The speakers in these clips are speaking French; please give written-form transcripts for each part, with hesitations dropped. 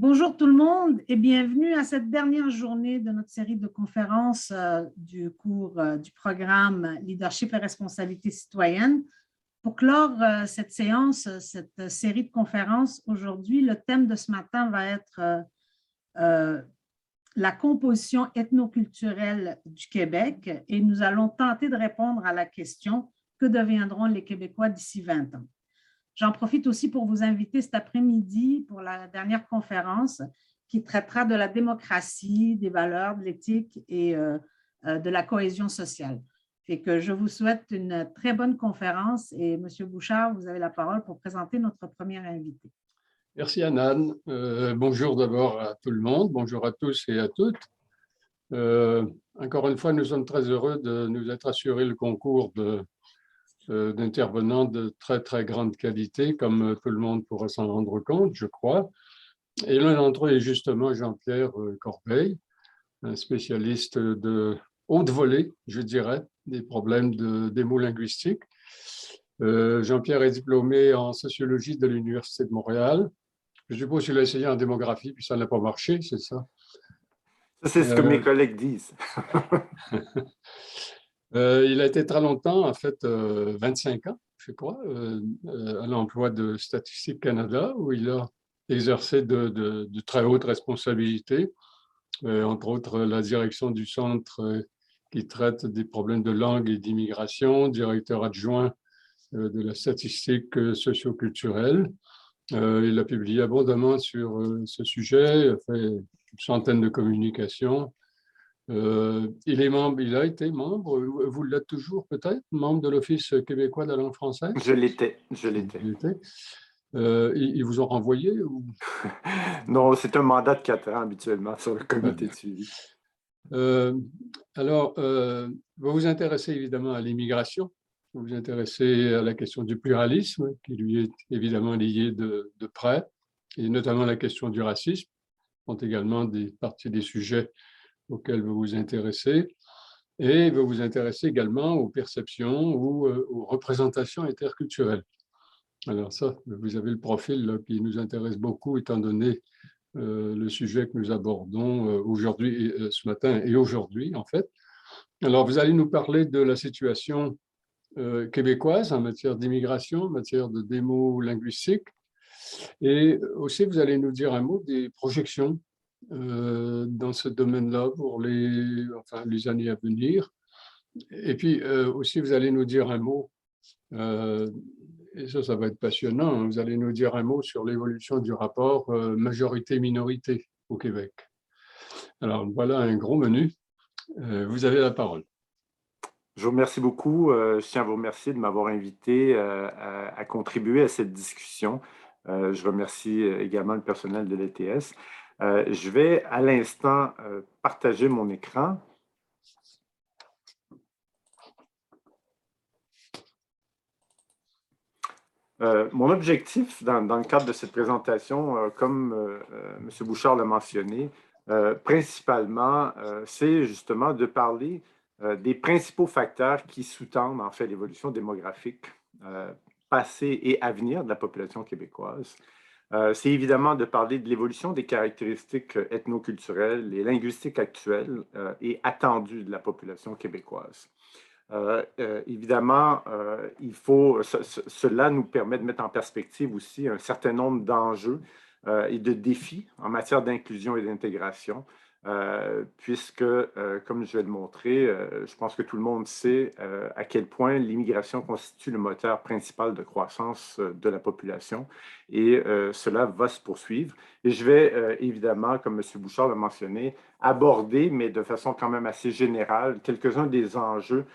Bonjour tout le monde et bienvenue à cette dernière journée de notre série de conférences du cours du programme Leadership et responsabilité citoyenne. Pour clore cette séance, cette série de conférences, aujourd'hui, le thème de ce matin va être la composition ethnoculturelle du Québec et nous allons tenter de répondre à la question « Que deviendront les Québécois d'ici 20 ans ?» J'en profite aussi pour vous inviter cet après-midi pour la dernière conférence qui traitera de la démocratie, des valeurs, de l'éthique et de la cohésion sociale. Fait que je vous souhaite une très bonne conférence et M. Bouchard, vous avez la parole pour présenter notre premier invité. Merci Anan. Bonjour d'abord à tout le monde, bonjour à tous et à toutes. Encore une fois, nous sommes très heureux de nous être assurés le concours d'intervenants de très grande qualité, comme tout le monde pourra s'en rendre compte, je crois. Et l'un d'entre eux est justement Jean-Pierre Corbeil, un spécialiste de haute volée, je dirais, des problèmes des mots linguistiques. Jean-Pierre est diplômé en sociologie de l'Université de Montréal. Je suppose qu'il a essayé en démographie, puis ça n'a pas marché, c'est ça? C'est ce que mes collègues disent. Il a été très longtemps, en fait, 25 ans, je crois, à l'emploi de Statistique Canada, où il a exercé de très hautes responsabilités, entre autres la direction du centre qui traite des problèmes de langue et d'immigration, directeur adjoint de la statistique socio-culturelle. Il a publié abondamment sur ce sujet, il a fait une centaine de communications. Il a été membre, vous l'êtes toujours peut-être, membre de l'Office québécois de la langue française? Je l'étais. Ils vous ont renvoyé ou... Non, c'est un mandat de 4 ans habituellement sur le comité de suivi. Alors, vous vous intéressez évidemment à l'immigration, vous vous intéressez à la question du pluralisme, qui lui est évidemment lié de près, et notamment la question du racisme, sont également des parties des sujets auxquels vous vous intéressez, et vous vous intéressez également aux perceptions ou aux représentations interculturelles. Alors ça, vous avez le profil là, qui nous intéresse beaucoup, étant donné le sujet que nous abordons aujourd'hui, ce matin et aujourd'hui, en fait. Alors, vous allez nous parler de la situation québécoise en matière d'immigration, en matière de démo linguistique, et aussi vous allez nous dire un mot des projections dans ce domaine-là pour les années à venir. Et puis aussi, vous allez nous dire un mot, et ça va être passionnant, hein, vous allez nous dire un mot sur l'évolution du rapport majorité-minorité au Québec. Alors, voilà un gros menu. Vous avez la parole. Je vous remercie beaucoup. Je tiens à vous remercier de m'avoir invité à contribuer à cette discussion. Je remercie également le personnel de l'ETS. Je vais à l'instant partager mon écran. Mon objectif dans le cadre de cette présentation, comme M. Bouchard l'a mentionné, principalement, c'est justement de parler des principaux facteurs qui sous-tendent en fait l'évolution démographique passée et à venir de la population québécoise. C'est évidemment de parler de l'évolution des caractéristiques ethnoculturelles et linguistiques actuelles et attendues de la population québécoise. Évidemment, cela nous permet de mettre en perspective aussi un certain nombre d'enjeux et de défis en matière d'inclusion et d'intégration, puisque, comme je vais le montrer, je pense que tout le monde sait à quel point l'immigration constitue le moteur principal de croissance de la population, et cela va se poursuivre. Et je vais évidemment, comme M. Bouchard l'a mentionné, aborder, mais de façon quand même assez générale, quelques-uns des enjeux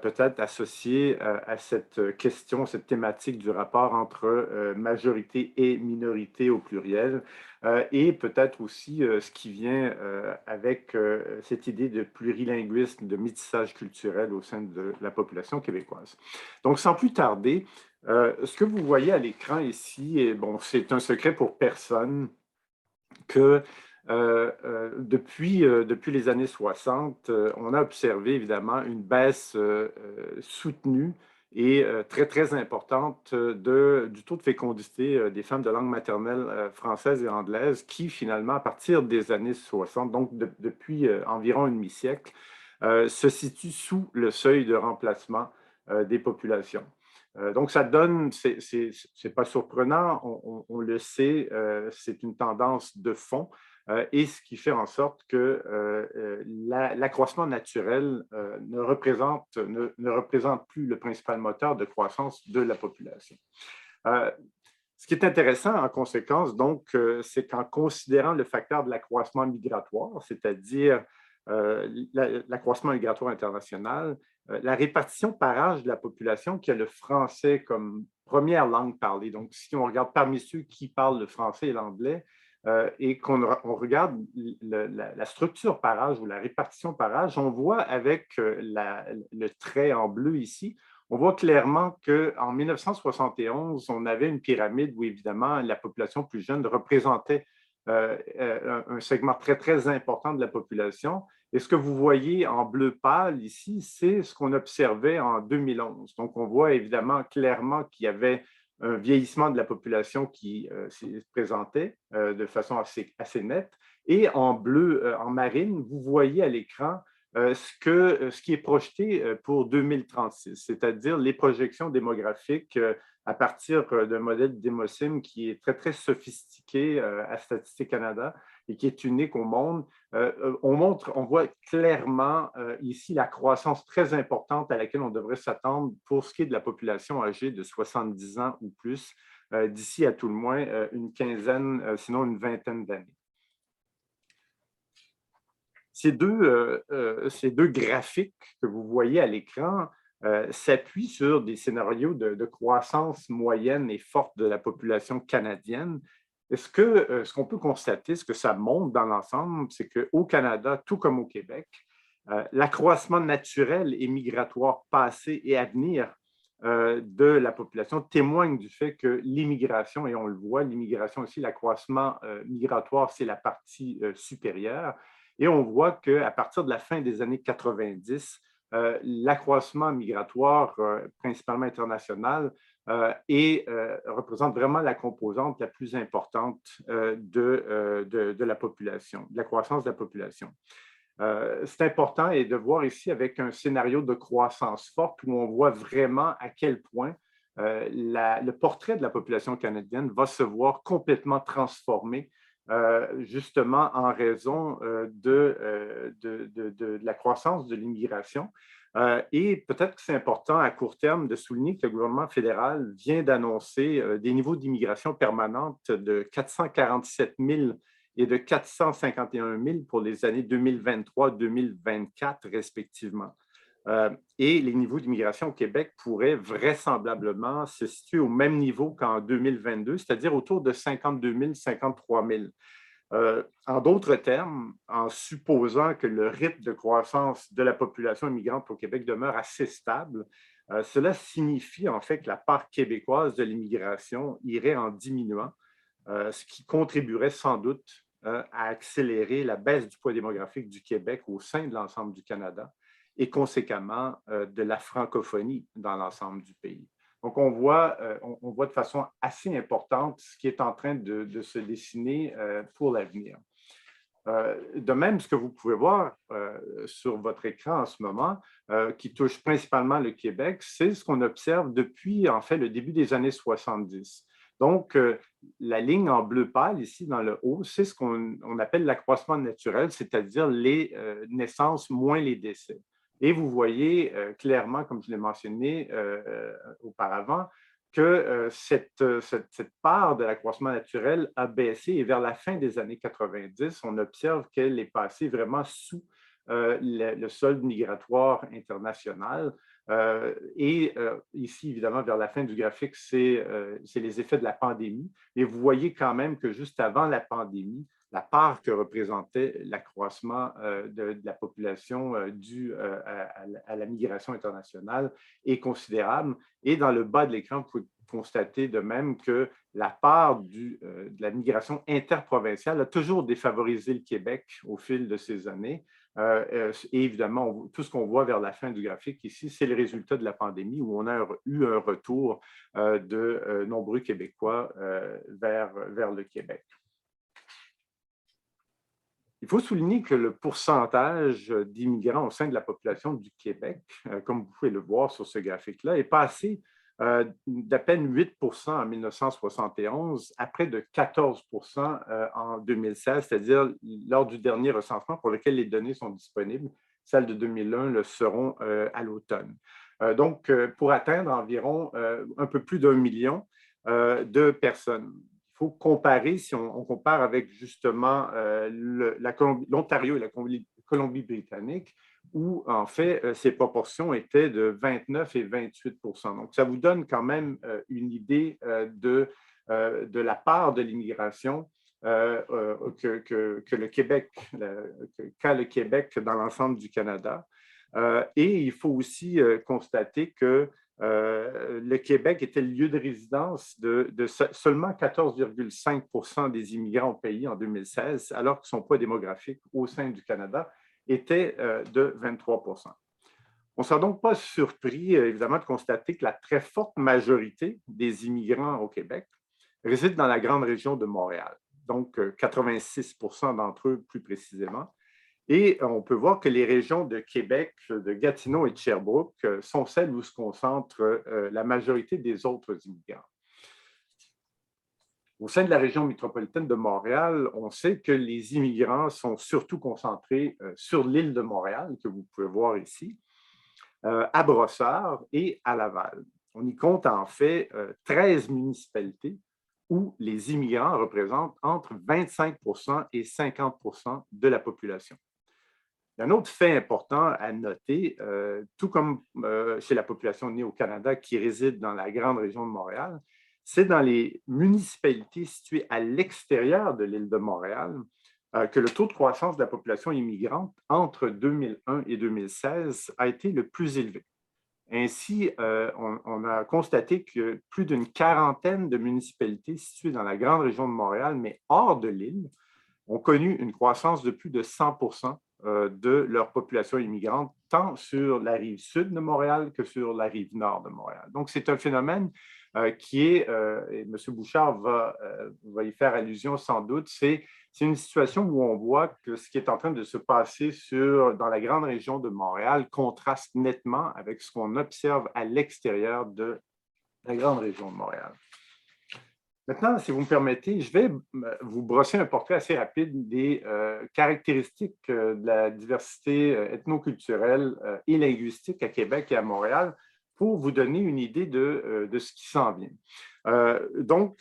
peut-être associé à cette question, cette thématique du rapport entre majorité et minorité au pluriel, et peut-être aussi ce qui vient avec cette idée de plurilinguisme, de métissage culturel au sein de la population québécoise. Donc, sans plus tarder, ce que vous voyez à l'écran ici, et bon, c'est un secret pour personne que depuis les années 60, on a observé évidemment une baisse soutenue et très, très importante du taux de fécondité des femmes de langue maternelle française et anglaise qui, finalement, à partir des années 60, donc depuis environ un demi-siècle, se situe sous le seuil de remplacement des populations. Donc, ça donne, c'est pas surprenant, on le sait, c'est une tendance de fond et ce qui fait en sorte que l'accroissement naturel ne représente plus le principal moteur de croissance de la population. Ce qui est intéressant en conséquence, donc, c'est qu'en considérant le facteur de l'accroissement migratoire, c'est-à-dire l'accroissement migratoire international, la répartition par âge de la population qui a le français comme première langue parlée. Donc, si on regarde parmi ceux qui parlent le français et l'anglais et qu'on regarde la structure par âge ou la répartition par âge, on voit avec le trait en bleu ici, on voit clairement qu'en 1971, on avait une pyramide où, évidemment, la population plus jeune représentait un segment très, très important de la population. Et ce que vous voyez en bleu pâle ici, c'est ce qu'on observait en 2011. Donc, on voit évidemment clairement qu'il y avait un vieillissement de la population qui se présentait de façon assez nette. Et en bleu, en marine, vous voyez à l'écran ce qui est projeté pour 2036, c'est-à-dire les projections démographiques à partir d'un modèle d'Emosim qui est très, très sophistiqué à Statistique Canada et qui est unique au monde. On voit clairement ici la croissance très importante à laquelle on devrait s'attendre pour ce qui est de la population âgée de 70 ans ou plus, d'ici à tout le moins une quinzaine, sinon une vingtaine d'années. Ces deux graphiques que vous voyez à l'écran s'appuient sur des scénarios de croissance moyenne et forte de la population canadienne. Ce qu'on peut constater, ce que ça montre dans l'ensemble, c'est qu'au Canada, tout comme au Québec, l'accroissement naturel et migratoire passé et à venir de la population témoigne du fait que l'immigration, et on le voit, l'immigration aussi, l'accroissement migratoire, c'est la partie supérieure. Et on voit qu'à partir de la fin des années 90, l'accroissement migratoire, principalement international, représente vraiment la composante la plus importante de la population, de la croissance de la population. C'est important et de voir ici avec un scénario de croissance forte où on voit vraiment à quel point le portrait de la population canadienne va se voir complètement transformé justement en raison de la croissance de l'immigration. Et peut-être que c'est important à court terme de souligner que le gouvernement fédéral vient d'annoncer des niveaux d'immigration permanente de 447 000 et de 451 000 pour les années 2023-2024 respectivement. Et les niveaux d'immigration au Québec pourraient vraisemblablement se situer au même niveau qu'en 2022, c'est-à-dire autour de 52 000, 53 000. En d'autres termes, en supposant que le rythme de croissance de la population immigrante au Québec demeure assez stable, cela signifie en fait que la part québécoise de l'immigration irait en diminuant, ce qui contribuerait sans doute à accélérer la baisse du poids démographique du Québec au sein de l'ensemble du Canada et conséquemment de la francophonie dans l'ensemble du pays. Donc, on voit de façon assez importante ce qui est en train de se dessiner pour l'avenir. De même, ce que vous pouvez voir sur votre écran en ce moment, qui touche principalement le Québec, c'est ce qu'on observe depuis, en fait, le début des années 70. Donc, la ligne en bleu pâle, ici, dans le haut, c'est ce qu'on appelle l'accroissement naturel, c'est-à-dire les naissances moins les décès. Et vous voyez clairement, comme je l'ai mentionné auparavant, que cette part de l'accroissement naturel a baissé et vers la fin des années 90, on observe qu'elle est passée vraiment sous le solde migratoire international. Ici, évidemment, vers la fin du graphique, c'est les effets de la pandémie. Et vous voyez quand même que juste avant la pandémie, la part que représentait l'accroissement de la population due à la migration internationale est considérable. Et dans le bas de l'écran, vous pouvez constater de même que la part de la migration interprovinciale a toujours défavorisé le Québec au fil de ces années. Et évidemment, tout ce qu'on voit vers la fin du graphique ici, c'est le résultat de la pandémie où on a eu un retour de nombreux Québécois vers le Québec. Il faut souligner que le pourcentage d'immigrants au sein de la population du Québec, comme vous pouvez le voir sur ce graphique-là, est passé d'à peine 8% en 1971 à près de 14% en 2016, c'est-à-dire lors du dernier recensement pour lequel les données sont disponibles. Celles de 2001 le seront à l'automne. Donc, pour atteindre environ un peu plus d'1 million de personnes. Il faut comparer, si on compare avec justement l'Ontario et la Colombie-Britannique, où en fait ces proportions étaient de 29 et 28%. Donc, ça vous donne quand même une idée de la part de l'immigration que le Québec, qu'a le Québec dans l'ensemble du Canada. Et il faut aussi constater que le Québec était le lieu de résidence de seulement 14,5% des immigrants au pays en 2016, alors que son poids démographique au sein du Canada était de 23%. On ne sera donc pas surpris, évidemment, de constater que la très forte majorité des immigrants au Québec résident dans la grande région de Montréal, donc 86% d'entre eux plus précisément. Et on peut voir que les régions de Québec, de Gatineau et de Sherbrooke sont celles où se concentre la majorité des autres immigrants. Au sein de la région métropolitaine de Montréal, on sait que les immigrants sont surtout concentrés sur l'île de Montréal, que vous pouvez voir ici, à Brossard et à Laval. On y compte en fait 13 municipalités où les immigrants représentent entre 25% et 50% de la population. Il y a un autre fait important à noter, tout comme chez la population née au Canada qui réside dans la grande région de Montréal, c'est dans les municipalités situées à l'extérieur de l'île de Montréal que le taux de croissance de la population immigrante entre 2001 et 2016 a été le plus élevé. Ainsi, on a constaté que plus d'une quarantaine de municipalités situées dans la grande région de Montréal, mais hors de l'île, ont connu une croissance de plus de 100% de leur population immigrante, tant sur la rive sud de Montréal que sur la rive nord de Montréal. Donc, c'est un phénomène qui est, et M. Bouchard va y faire allusion sans doute, c'est une situation où on voit que ce qui est en train de se passer dans la grande région de Montréal contraste nettement avec ce qu'on observe à l'extérieur de la grande région de Montréal. Maintenant, si vous me permettez, je vais vous brosser un portrait assez rapide des caractéristiques de la diversité ethnoculturelle et linguistique à Québec et à Montréal pour vous donner une idée de ce qui s'en vient. Donc,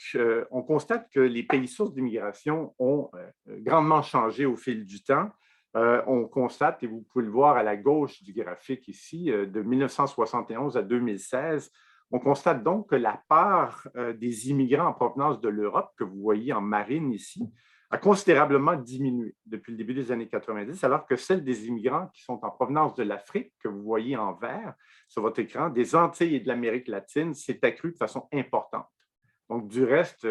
on constate que les pays sources d'immigration ont grandement changé au fil du temps. On constate, et vous pouvez le voir à la gauche du graphique ici, de 1971 à 2016, on constate donc que la part des immigrants en provenance de l'Europe, que vous voyez en marine ici, a considérablement diminué depuis le début des années 90, alors que celle des immigrants qui sont en provenance de l'Afrique, que vous voyez en vert sur votre écran, des Antilles et de l'Amérique latine, s'est accrue de façon importante. Donc, du reste,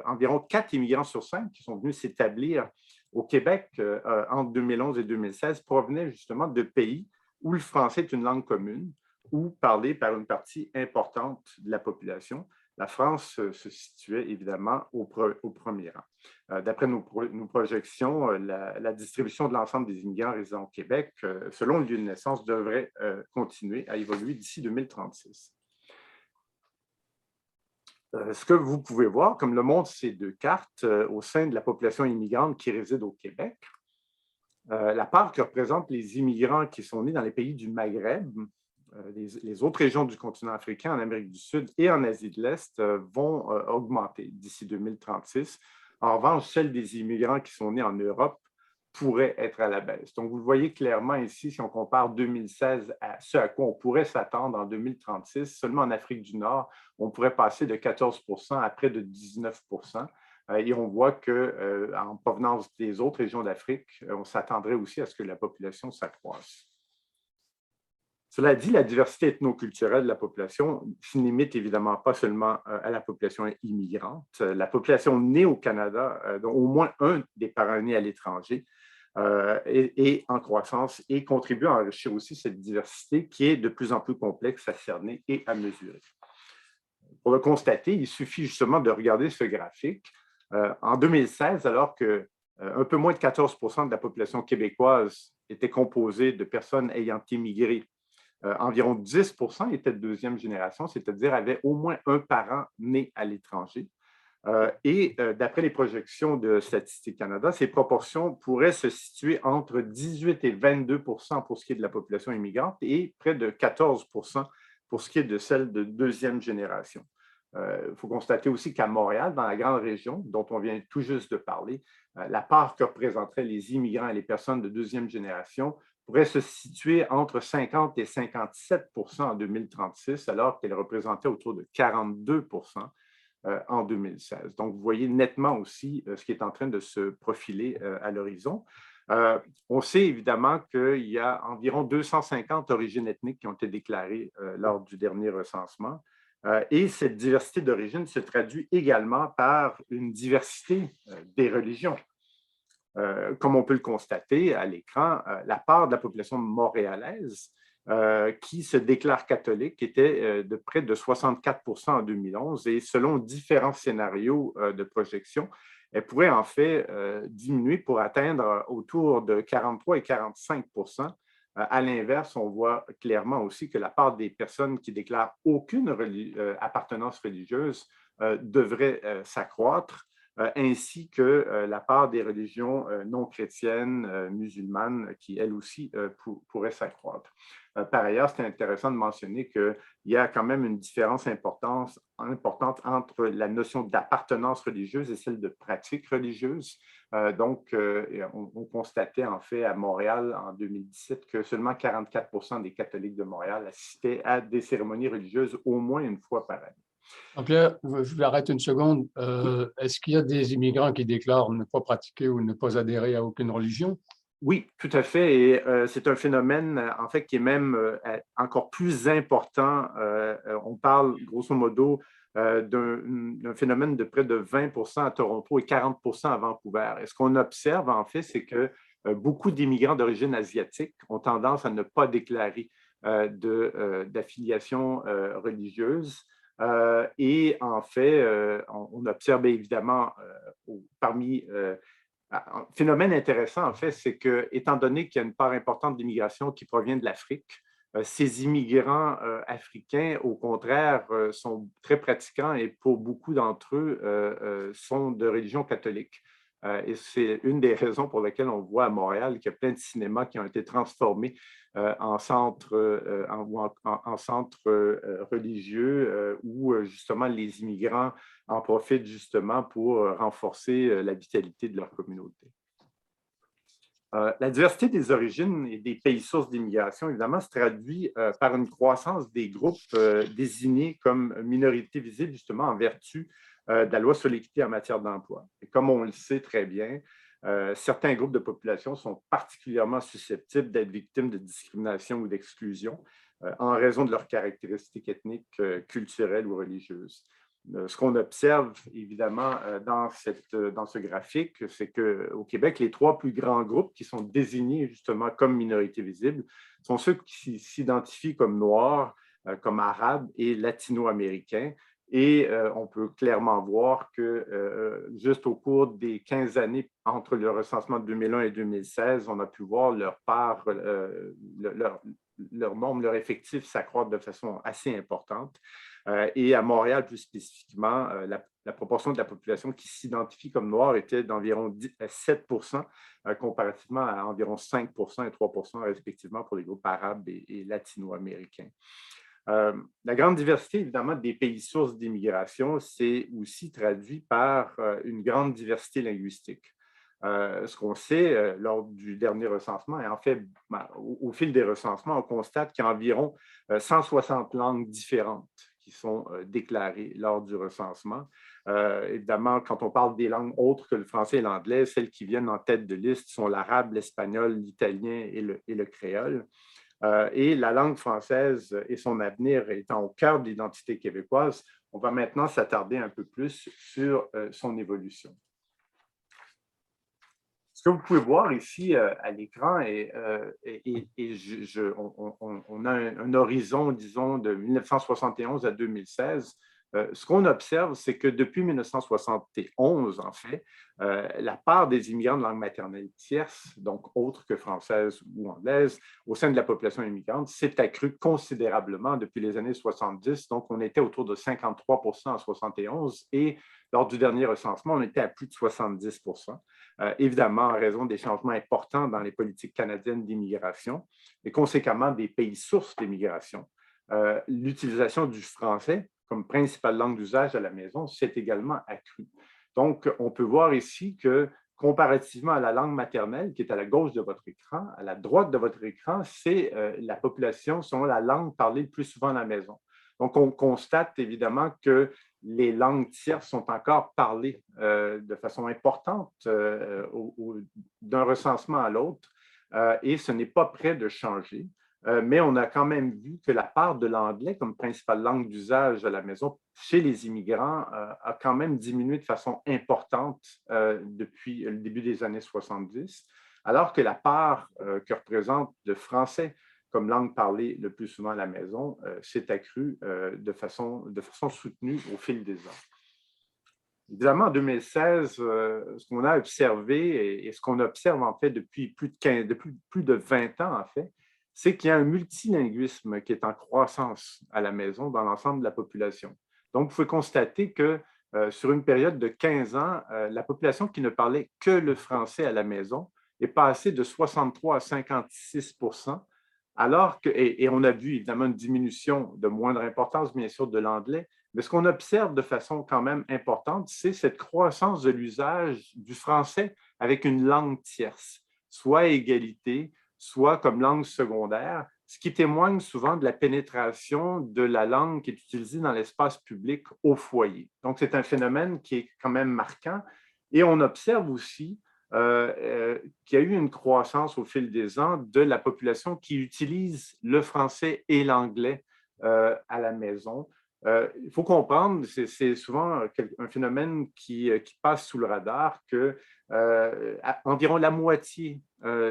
environ 4 immigrants sur 5 qui sont venus s'établir au Québec entre 2011 et 2016 provenaient justement de pays où le français est une langue commune, ou parlée par une partie importante de la population. La France se situait évidemment au premier rang. D'après nos projections, la distribution de l'ensemble des immigrants résidant au Québec, selon le lieu de naissance, devrait continuer à évoluer d'ici 2036. Ce que vous pouvez voir, comme le montrent ces deux cartes, au sein de la population immigrante qui réside au Québec, la part que représentent les immigrants qui sont nés dans les pays du Maghreb, les autres régions du continent africain, en Amérique du Sud et en Asie de l'Est vont augmenter d'ici 2036. En revanche, celle des immigrants qui sont nés en Europe pourrait être à la baisse. Donc, vous le voyez clairement ici, si on compare 2016 à ce à quoi on pourrait s'attendre en 2036, seulement en Afrique du Nord, on pourrait passer de 14% à près de 19%. Et on voit qu'en provenance des autres régions d'Afrique, on s'attendrait aussi à ce que la population s'accroisse. Cela dit, la diversité ethnoculturelle de la population ne se limite évidemment pas seulement à la population immigrante. La population née au Canada, dont au moins un des parents nés à l'étranger, et en croissance et contribue à enrichir aussi cette diversité qui est de plus en plus complexe à cerner et à mesurer. Pour le constater, il suffit justement de regarder ce graphique. En 2016, alors que un peu moins de 14% de la population québécoise était composée de personnes ayant immigré, environ 10% étaient de deuxième génération, c'est-à-dire avaient au moins un parent né à l'étranger. D'après les projections de Statistique Canada, ces proportions pourraient se situer entre 18 et 22% pour ce qui est de la population immigrante et près de 14% pour ce qui est de celle de deuxième génération. Il faut constater aussi qu'à Montréal, dans la grande région dont on vient tout juste de parler, la part que représenteraient les immigrants et les personnes de deuxième génération pourrait se situer entre 50 et 57% en 2036, alors qu'elle représentait autour de 42% en 2016. Donc, vous voyez nettement aussi ce qui est en train de se profiler à l'horizon. On sait évidemment qu'il y a environ 250 origines ethniques qui ont été déclarées lors du dernier recensement. Et cette diversité d'origine se traduit également par une diversité des religions. Comme on peut le constater à l'écran, la part de la population montréalaise qui se déclare catholique était de près de 64% en 2011 et selon différents scénarios de projection, elle pourrait en fait diminuer pour atteindre autour de 43 et 45%. À l'inverse, on voit clairement aussi que la part des personnes qui déclarent aucune appartenance religieuse devrait s'accroître, ainsi que la part des religions non chrétiennes, musulmanes, qui, elles aussi, pourraient s'accroître. Par ailleurs, c'est intéressant de mentionner qu'il y a quand même une différence importante entre la notion d'appartenance religieuse et celle de pratique religieuse. Donc, on constatait en fait à Montréal en 2017 que seulement 44% des catholiques de Montréal assistaient à des cérémonies religieuses au moins une fois par année. Jean-Pierre, je vous arrête une seconde. Est-ce qu'il y a des immigrants qui déclarent ne pas pratiquer ou ne pas adhérer à aucune religion? Oui, tout à fait. Et c'est un phénomène, en fait, qui est même encore plus important. On parle, grosso modo, d'un phénomène de près de 20% à Toronto et 40% à Vancouver. Et ce qu'on observe, en fait, c'est que beaucoup d'immigrants d'origine asiatique ont tendance à ne pas déclarer d'affiliation religieuse. Et en fait, on observe évidemment parmi un phénomène intéressant, en fait, c'est que, étant donné qu'il y a une part importante d'immigration qui provient de l'Afrique, ces immigrants africains, au contraire, sont très pratiquants et pour beaucoup d'entre eux, sont de religion catholique. Et c'est une des raisons pour lesquelles on voit à Montréal qu'il y a plein de cinémas qui ont été transformés en centres religieux où justement les immigrants en profitent justement pour renforcer la vitalité de leur communauté. La diversité des origines et des pays sources d'immigration, évidemment, se traduit par une croissance des groupes désignés comme minorités visibles, justement, en vertu de la loi sur l'équité en matière d'emploi. Et comme on le sait très bien, certains groupes de population sont particulièrement susceptibles d'être victimes de discrimination ou d'exclusion en raison de leurs caractéristiques ethniques, culturelles ou religieuses. Ce qu'on observe, évidemment, dans ce graphique, c'est qu'au Québec, les trois plus grands groupes qui sont désignés justement comme minorités visibles sont ceux qui s'identifient comme noirs, comme arabes et latino-américains. Et on peut clairement voir que juste au cours des 15 années entre le recensement de 2001 et 2016, on a pu voir leur part, leur nombre, leur effectif s'accroître de façon assez importante. Et à Montréal, plus spécifiquement, la proportion de la population qui s'identifie comme noire était d'environ 7%, comparativement à environ 5% et 3% respectivement pour les groupes arabes et latino-américains. La grande diversité, évidemment, des pays sources d'immigration, c'est aussi traduit par une grande diversité linguistique. Ce qu'on sait lors du dernier recensement, et en fait, au fil des recensements, on constate qu'il y a environ 160 langues différentes qui sont déclarées lors du recensement. Évidemment, quand on parle des langues autres que le français et l'anglais, celles qui viennent en tête de liste sont l'arabe, l'espagnol, l'italien et le créole. Et la langue française et son avenir étant au cœur de l'identité québécoise, on va maintenant s'attarder un peu plus sur son évolution. Ce que vous pouvez voir ici à l'écran, on a un horizon, disons, de 1971 à 2016. Ce qu'on observe, c'est que depuis 1971, en fait, la part des immigrants de langue maternelle tierce, donc autres que française ou anglaise, au sein de la population immigrante, s'est accrue considérablement depuis les années 70. Donc, on était autour de 53 en 71 et lors du dernier recensement, on était à plus de 70 évidemment en raison des changements importants dans les politiques canadiennes d'immigration et conséquemment des pays sources d'immigration. L'utilisation du français comme principale langue d'usage à la maison s'est également accrue. Donc, on peut voir ici que comparativement à la langue maternelle qui est à la gauche de votre écran, à la droite de votre écran, c'est la population selon la langue parlée le plus souvent à la maison. Donc, on constate évidemment que les langues tierces sont encore parlées de façon importante d'un recensement à l'autre et ce n'est pas près de changer. Mais on a quand même vu que la part de l'anglais comme principale langue d'usage à la maison chez les immigrants a quand même diminué de façon importante depuis le début des années 70, alors que la part que représente le français comme langue parlée le plus souvent à la maison s'est accrue de façon soutenue au fil des ans. Évidemment, en 2016, ce qu'on a observé et ce qu'on observe en fait depuis plus de 20 ans, en fait, c'est qu'il y a un multilinguisme qui est en croissance à la maison dans l'ensemble de la population. Donc, vous pouvez constater que sur une période de 15 ans, la population qui ne parlait que le français à la maison est passée de 63 à 56 alors que, et on a vu évidemment une diminution de moindre importance, bien sûr, de l'anglais, mais ce qu'on observe de façon quand même importante, c'est cette croissance de l'usage du français avec une langue tierce, soit à égalité, soit comme langue secondaire, ce qui témoigne souvent de la pénétration de la langue qui est utilisée dans l'espace public au foyer. Donc, c'est un phénomène qui est quand même marquant. Et on observe aussi qu'il y a eu une croissance au fil des ans de la population qui utilise le français et l'anglais à la maison. Il faut comprendre, c'est souvent un phénomène qui passe sous le radar, que environ la moitié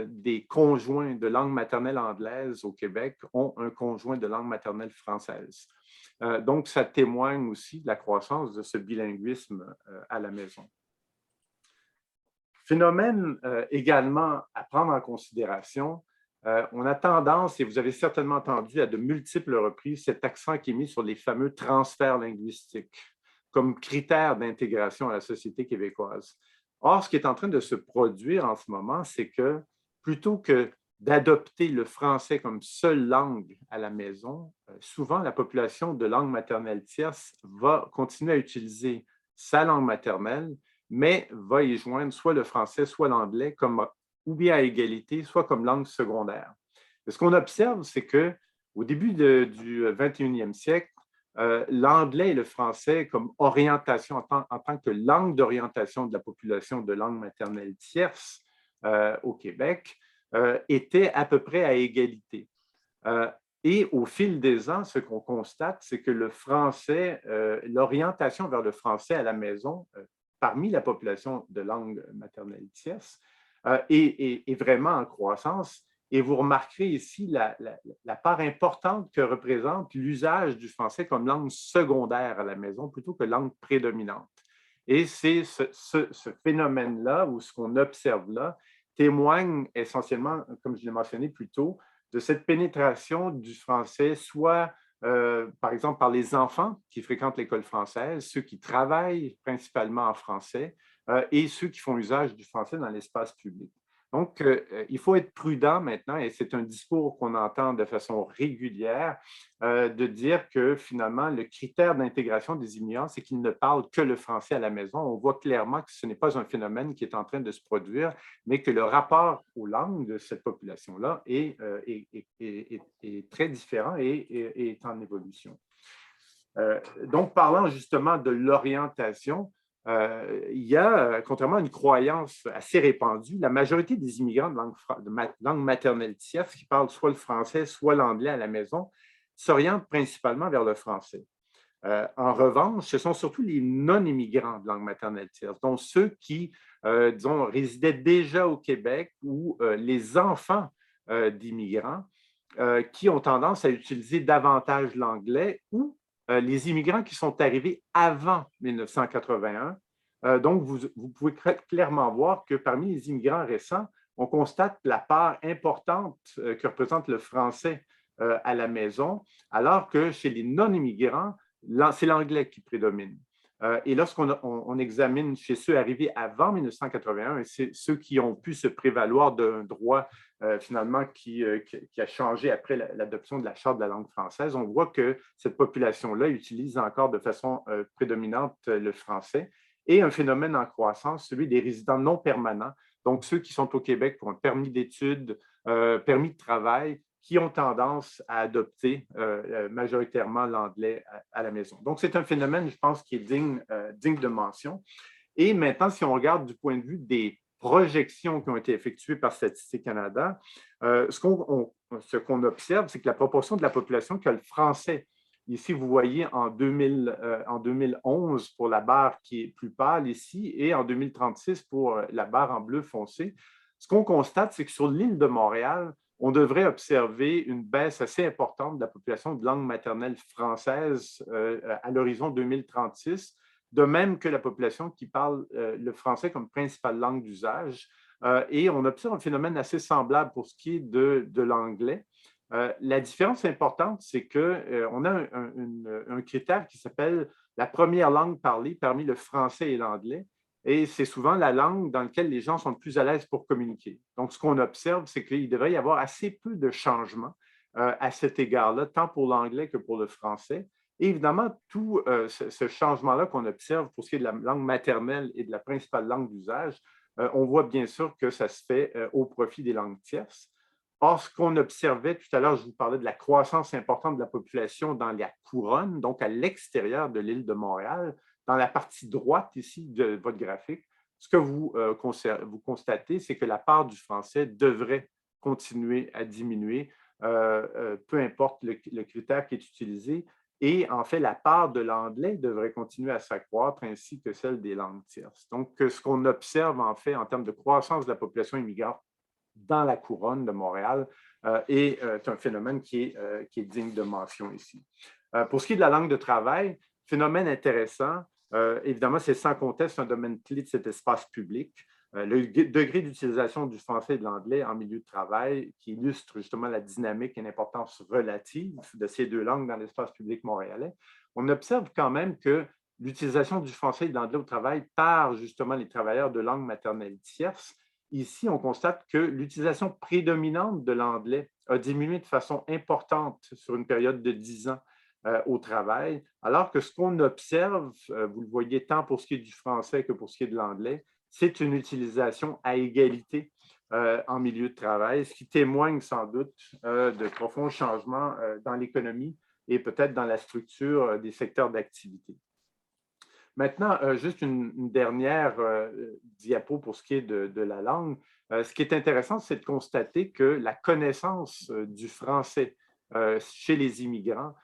des conjoints de langue maternelle anglaise au Québec ont un conjoint de langue maternelle française. Donc, ça témoigne aussi de la croissance de ce bilinguisme à la maison. Phénomène également à prendre en considération, on a tendance, et vous avez certainement entendu à de multiples reprises, cet accent qui est mis sur les fameux transferts linguistiques comme critère d'intégration à la société québécoise. Or, ce qui est en train de se produire en ce moment, c'est que plutôt que d'adopter le français comme seule langue à la maison, souvent la population de langue maternelle tierce va continuer à utiliser sa langue maternelle, mais va y joindre soit le français, soit l'anglais, ou bien à égalité, soit comme langue secondaire. Ce qu'on observe, c'est qu'au début du 21e siècle, l'anglais et le français comme orientation en tant que langue d'orientation de la population de langue maternelle tierce au Québec étaient à peu près à égalité. Et au fil des ans, ce qu'on constate, c'est que le français, l'orientation vers le français à la maison, parmi la population de langue maternelle tierce, est vraiment en croissance. Et vous remarquerez ici la part importante que représente l'usage du français comme langue secondaire à la maison plutôt que langue prédominante. Et c'est ce phénomène-là, ou ce qu'on observe là, témoigne essentiellement, comme je l'ai mentionné plus tôt, de cette pénétration du français, soit par exemple par les enfants qui fréquentent l'école française, ceux qui travaillent principalement en français et ceux qui font usage du français dans l'espace public. Donc, il faut être prudent maintenant, et c'est un discours qu'on entend de façon régulière, de dire que finalement, le critère d'intégration des immigrants, c'est qu'ils ne parlent que le français à la maison. On voit clairement que ce n'est pas un phénomène qui est en train de se produire, mais que le rapport aux langues de cette population-là est très différent et est en évolution. Donc, parlant justement de l'orientation, il y a, contrairement à une croyance assez répandue, la majorité des immigrants de langue maternelle tierce qui parlent soit le français, soit l'anglais à la maison, s'orientent principalement vers le français. En revanche, ce sont surtout les non-immigrants de langue maternelle tierce, donc ceux qui disons, résidaient déjà au Québec ou les enfants d'immigrants qui ont tendance à utiliser davantage l'anglais ou les immigrants qui sont arrivés avant 1981. Donc, vous pouvez clairement voir que parmi les immigrants récents, on constate la part importante que représente le français à la maison, alors que chez les non-immigrants, c'est l'anglais qui prédomine. Et lorsqu'on examine chez ceux arrivés avant 1981, et c'est ceux qui ont pu se prévaloir d'un droit finalement qui a changé après l'adoption de la Charte de la langue française, on voit que cette population-là utilise encore de façon prédominante le français. Et un phénomène en croissance, celui des résidents non permanents, donc ceux qui sont au Québec pour un permis d'études, permis de travail, qui ont tendance à adopter majoritairement l'anglais à la maison. Donc, c'est un phénomène, je pense, qui est digne de mention. Et maintenant, si on regarde du point de vue des projections qui ont été effectuées par Statistique Canada, ce qu'on observe, c'est que la proportion de la population qui a le français, ici, vous voyez en 2011 pour la barre qui est plus pâle ici et en 2036 pour la barre en bleu foncé, ce qu'on constate, c'est que sur l'île de Montréal, on devrait observer une baisse assez importante de la population de langue maternelle française à l'horizon 2036, de même que la population qui parle le français comme principale langue d'usage. Et on observe un phénomène assez semblable pour ce qui est de l'anglais. La différence importante, c'est qu'on a un critère qui s'appelle la première langue parlée parmi le français et l'anglais. Et c'est souvent la langue dans laquelle les gens sont le plus à l'aise pour communiquer. Donc, ce qu'on observe, c'est qu'il devrait y avoir assez peu de changements à cet égard-là, tant pour l'anglais que pour le français. Et évidemment, tout ce changement-là qu'on observe pour ce qui est de la langue maternelle et de la principale langue d'usage, on voit bien sûr que ça se fait au profit des langues tierces. Or, ce qu'on observait tout à l'heure, je vous parlais de la croissance importante de la population dans la couronne, donc à l'extérieur de l'île de Montréal, dans la partie droite ici de votre graphique, ce que vous constatez, c'est que la part du français devrait continuer à diminuer, peu importe le critère qui est utilisé. Et en fait, la part de l'anglais devrait continuer à s'accroître ainsi que celle des langues tierces. Donc, ce qu'on observe en fait en termes de croissance de la population immigrante dans la couronne de Montréal est un phénomène qui est digne de mention ici. Pour ce qui est de la langue de travail, phénomène intéressant, évidemment, c'est sans conteste un domaine clé de cet espace public. Le degré d'utilisation du français et de l'anglais en milieu de travail qui illustre justement la dynamique et l'importance relative de ces deux langues dans l'espace public montréalais. On observe quand même que l'utilisation du français et de l'anglais au travail par justement les travailleurs de langue maternelle tierce. Ici, on constate que l'utilisation prédominante de l'anglais a diminué de façon importante sur une période de 10 ans au travail, alors que ce qu'on observe, vous le voyez tant pour ce qui est du français que pour ce qui est de l'anglais, c'est une utilisation à égalité en milieu de travail, ce qui témoigne sans doute de profonds changements dans l'économie et peut-être dans la structure des secteurs d'activité. Maintenant, juste une dernière diapo pour ce qui est de la langue. Ce qui est intéressant, c'est de constater que la connaissance du français chez les immigrants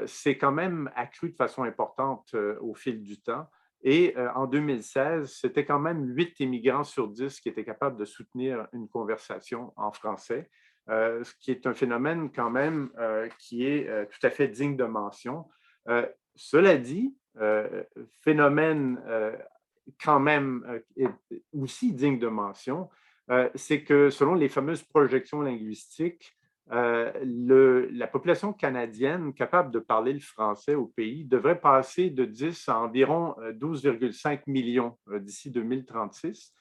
s'est quand même accrue de façon importante au fil du temps. Et en 2016, c'était quand même 8 immigrants sur 10 qui étaient capables de soutenir une conversation en français, ce qui est un phénomène quand même qui est tout à fait digne de mention. Cela dit, phénomène quand même aussi digne de mention, c'est que selon les fameuses projections linguistiques, la population canadienne capable de parler le français au pays devrait passer de 10 à environ 12,5 millions d'ici 2036.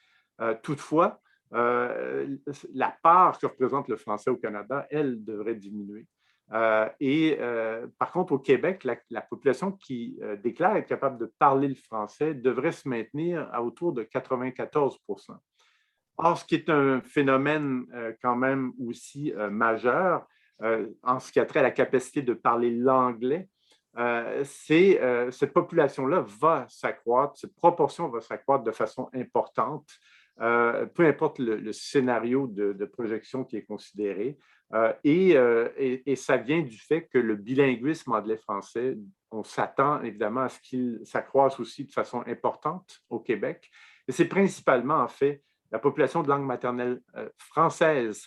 Toutefois, la part que représente le français au Canada, elle, devrait diminuer. Par contre, au Québec, la population qui déclare être capable de parler le français devrait se maintenir à autour de 94 %. Or, ce qui est un phénomène quand même aussi majeur en ce qui a trait à la capacité de parler l'anglais, c'est cette population-là va s'accroître, cette proportion va s'accroître de façon importante, peu importe le scénario de projection qui est considéré. Et ça vient du fait que le bilinguisme anglais-français, on s'attend évidemment à ce qu'il s'accroisse aussi de façon importante au Québec. Et c'est principalement, en fait, la population de langue maternelle française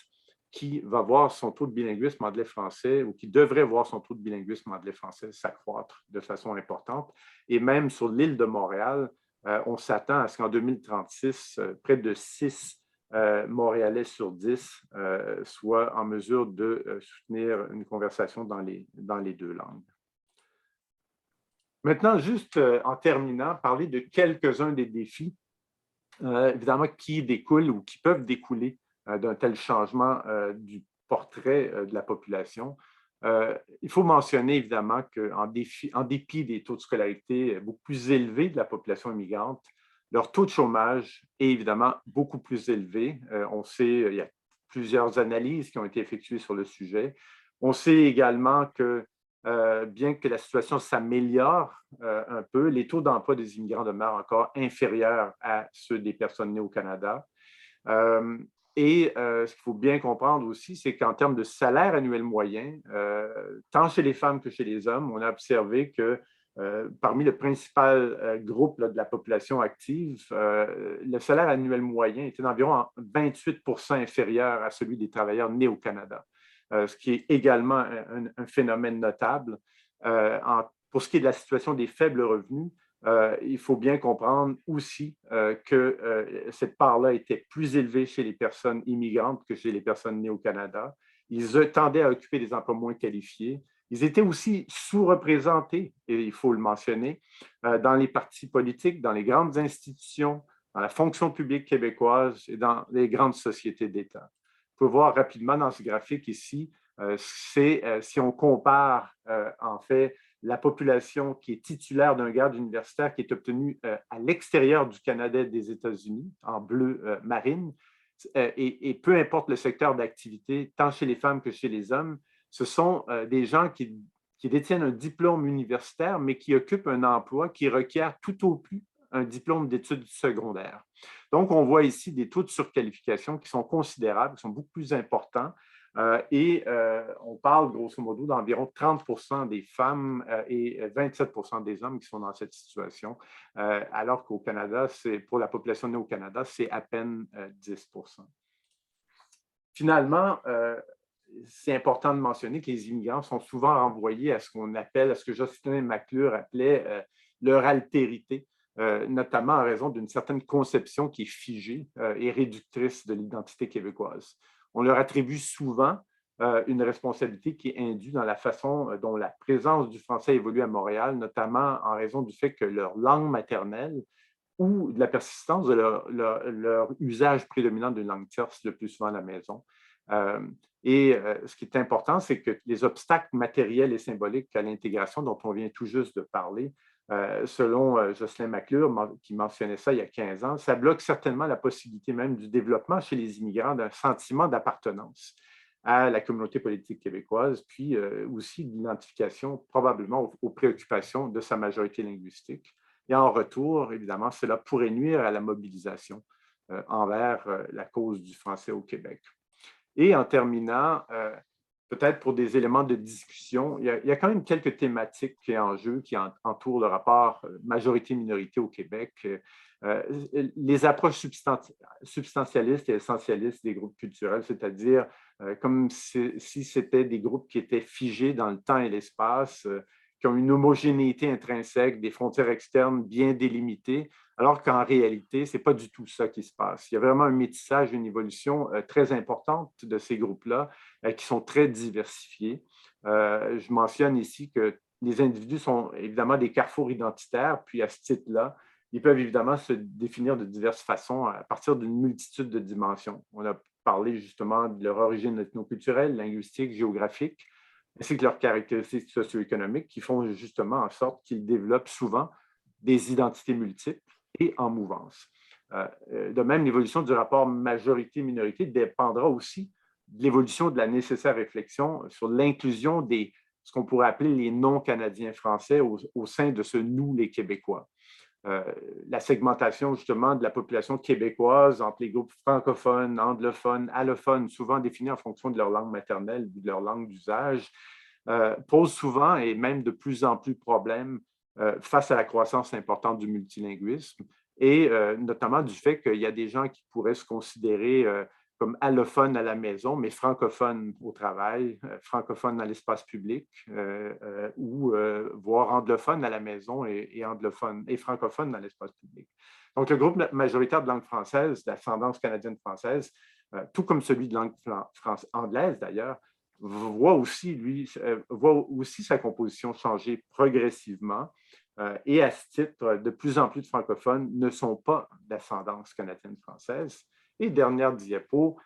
qui va voir son taux de bilinguisme anglais-français ou qui devrait voir son taux de bilinguisme anglais-français s'accroître de façon importante. Et même sur l'île de Montréal, on s'attend à ce qu'en 2036, près de 6 Montréalais sur 10 soient en mesure de soutenir une conversation dans les deux langues. Maintenant, juste en terminant, parler de quelques-uns des défis, évidemment, qui découlent ou qui peuvent découler d'un tel changement du portrait de la population. Il faut mentionner évidemment qu'en dépit des taux de scolarité beaucoup plus élevés de la population immigrante, leur taux de chômage est évidemment beaucoup plus élevé. On sait, il y a plusieurs analyses qui ont été effectuées sur le sujet. On sait également que bien que la situation s'améliore un peu, les taux d'emploi des immigrants demeurent encore inférieurs à ceux des personnes nées au Canada. Ce qu'il faut bien comprendre aussi, c'est qu'en termes de salaire annuel moyen, tant chez les femmes que chez les hommes, on a observé que parmi le principal groupe de la population active, le salaire annuel moyen était d'environ 28% inférieur à celui des travailleurs nés au Canada. Ce qui est également un phénomène notable. Pour ce qui est de la situation des faibles revenus, il faut bien comprendre aussi que cette part-là était plus élevée chez les personnes immigrantes que chez les personnes nées au Canada. Ils tendaient à occuper des emplois moins qualifiés. Ils étaient aussi sous-représentés, et il faut le mentionner, dans les partis politiques, dans les grandes institutions, dans la fonction publique québécoise et dans les grandes sociétés d'État. Vous pouvez voir rapidement dans ce graphique ici, si on compare en fait la population qui est titulaire d'un grade universitaire qui est obtenu à l'extérieur du Canada et des États-Unis, en bleu marine, et peu importe le secteur d'activité, tant chez les femmes que chez les hommes, ce sont des gens qui détiennent un diplôme universitaire, mais qui occupent un emploi qui requiert tout au plus un diplôme d'études secondaires. Donc, on voit ici des taux de surqualification qui sont considérables, qui sont beaucoup plus importants. On parle grosso modo d'environ 30% des femmes et 27% des hommes qui sont dans cette situation, alors qu'au Canada, pour la population née au Canada, c'est à peine 10%. Finalement, c'est important de mentionner que les immigrants sont souvent renvoyés à ce qu'on appelle, à ce que Jocelyn McClure appelait leur altérité, notamment en raison d'une certaine conception qui est figée et réductrice de l'identité québécoise. On leur attribue souvent une responsabilité qui est indue dans la façon dont la présence du français évolue à Montréal, notamment en raison du fait que leur langue maternelle ou de la persistance de leur usage prédominant d'une langue tierce le plus souvent à la maison. Ce qui est important, c'est que les obstacles matériels et symboliques à l'intégration dont on vient tout juste de parler, selon Jocelyn McClure, qui mentionnait ça il y a 15 ans, ça bloque certainement la possibilité même du développement chez les immigrants d'un sentiment d'appartenance à la communauté politique québécoise, puis aussi d'identification probablement aux préoccupations de sa majorité linguistique. Et en retour, évidemment, cela pourrait nuire à la mobilisation envers la cause du français au Québec. Et en terminant, peut-être pour des éléments de discussion, il y a quand même quelques thématiques qui sont en jeu, qui entourent le rapport majorité-minorité au Québec. Les approches substantialistes et essentialistes des groupes culturels, c'est-à-dire comme si c'était des groupes qui étaient figés dans le temps et l'espace, qui ont une homogénéité intrinsèque, des frontières externes bien délimitées, alors qu'en réalité, ce n'est pas du tout ça qui se passe. Il y a vraiment un métissage, une évolution très importante de ces groupes-là, qui sont très diversifiés. Je mentionne ici que les individus sont évidemment des carrefours identitaires, puis à ce titre-là, ils peuvent évidemment se définir de diverses façons à partir d'une multitude de dimensions. On a parlé justement de leur origine ethnoculturelle, linguistique, géographique, ainsi que leurs caractéristiques socio-économiques qui font justement en sorte qu'ils développent souvent des identités multiples et en mouvance. De même, l'évolution du rapport majorité-minorité dépendra aussi de l'évolution de la nécessaire réflexion sur l'inclusion des ce qu'on pourrait appeler les non-canadiens français au sein de ce « nous, les Québécois ». La segmentation justement de la population québécoise entre les groupes francophones, anglophones, allophones, souvent définis en fonction de leur langue maternelle ou de leur langue d'usage, pose souvent et même de plus en plus problème face à la croissance importante du multilinguisme et notamment du fait qu'il y a des gens qui pourraient se considérer comme allophones à la maison, mais francophones au travail, francophones dans l'espace public, ou voire anglophones à la maison et anglophones et francophones dans l'espace public. Donc, le groupe majoritaire de langue française, d'ascendance canadienne-française, tout comme celui de langue anglaise d'ailleurs, voit aussi sa composition changer progressivement. Et à ce titre, de plus en plus de francophones ne sont pas d'ascendance canadienne-française. Et dernière diapo,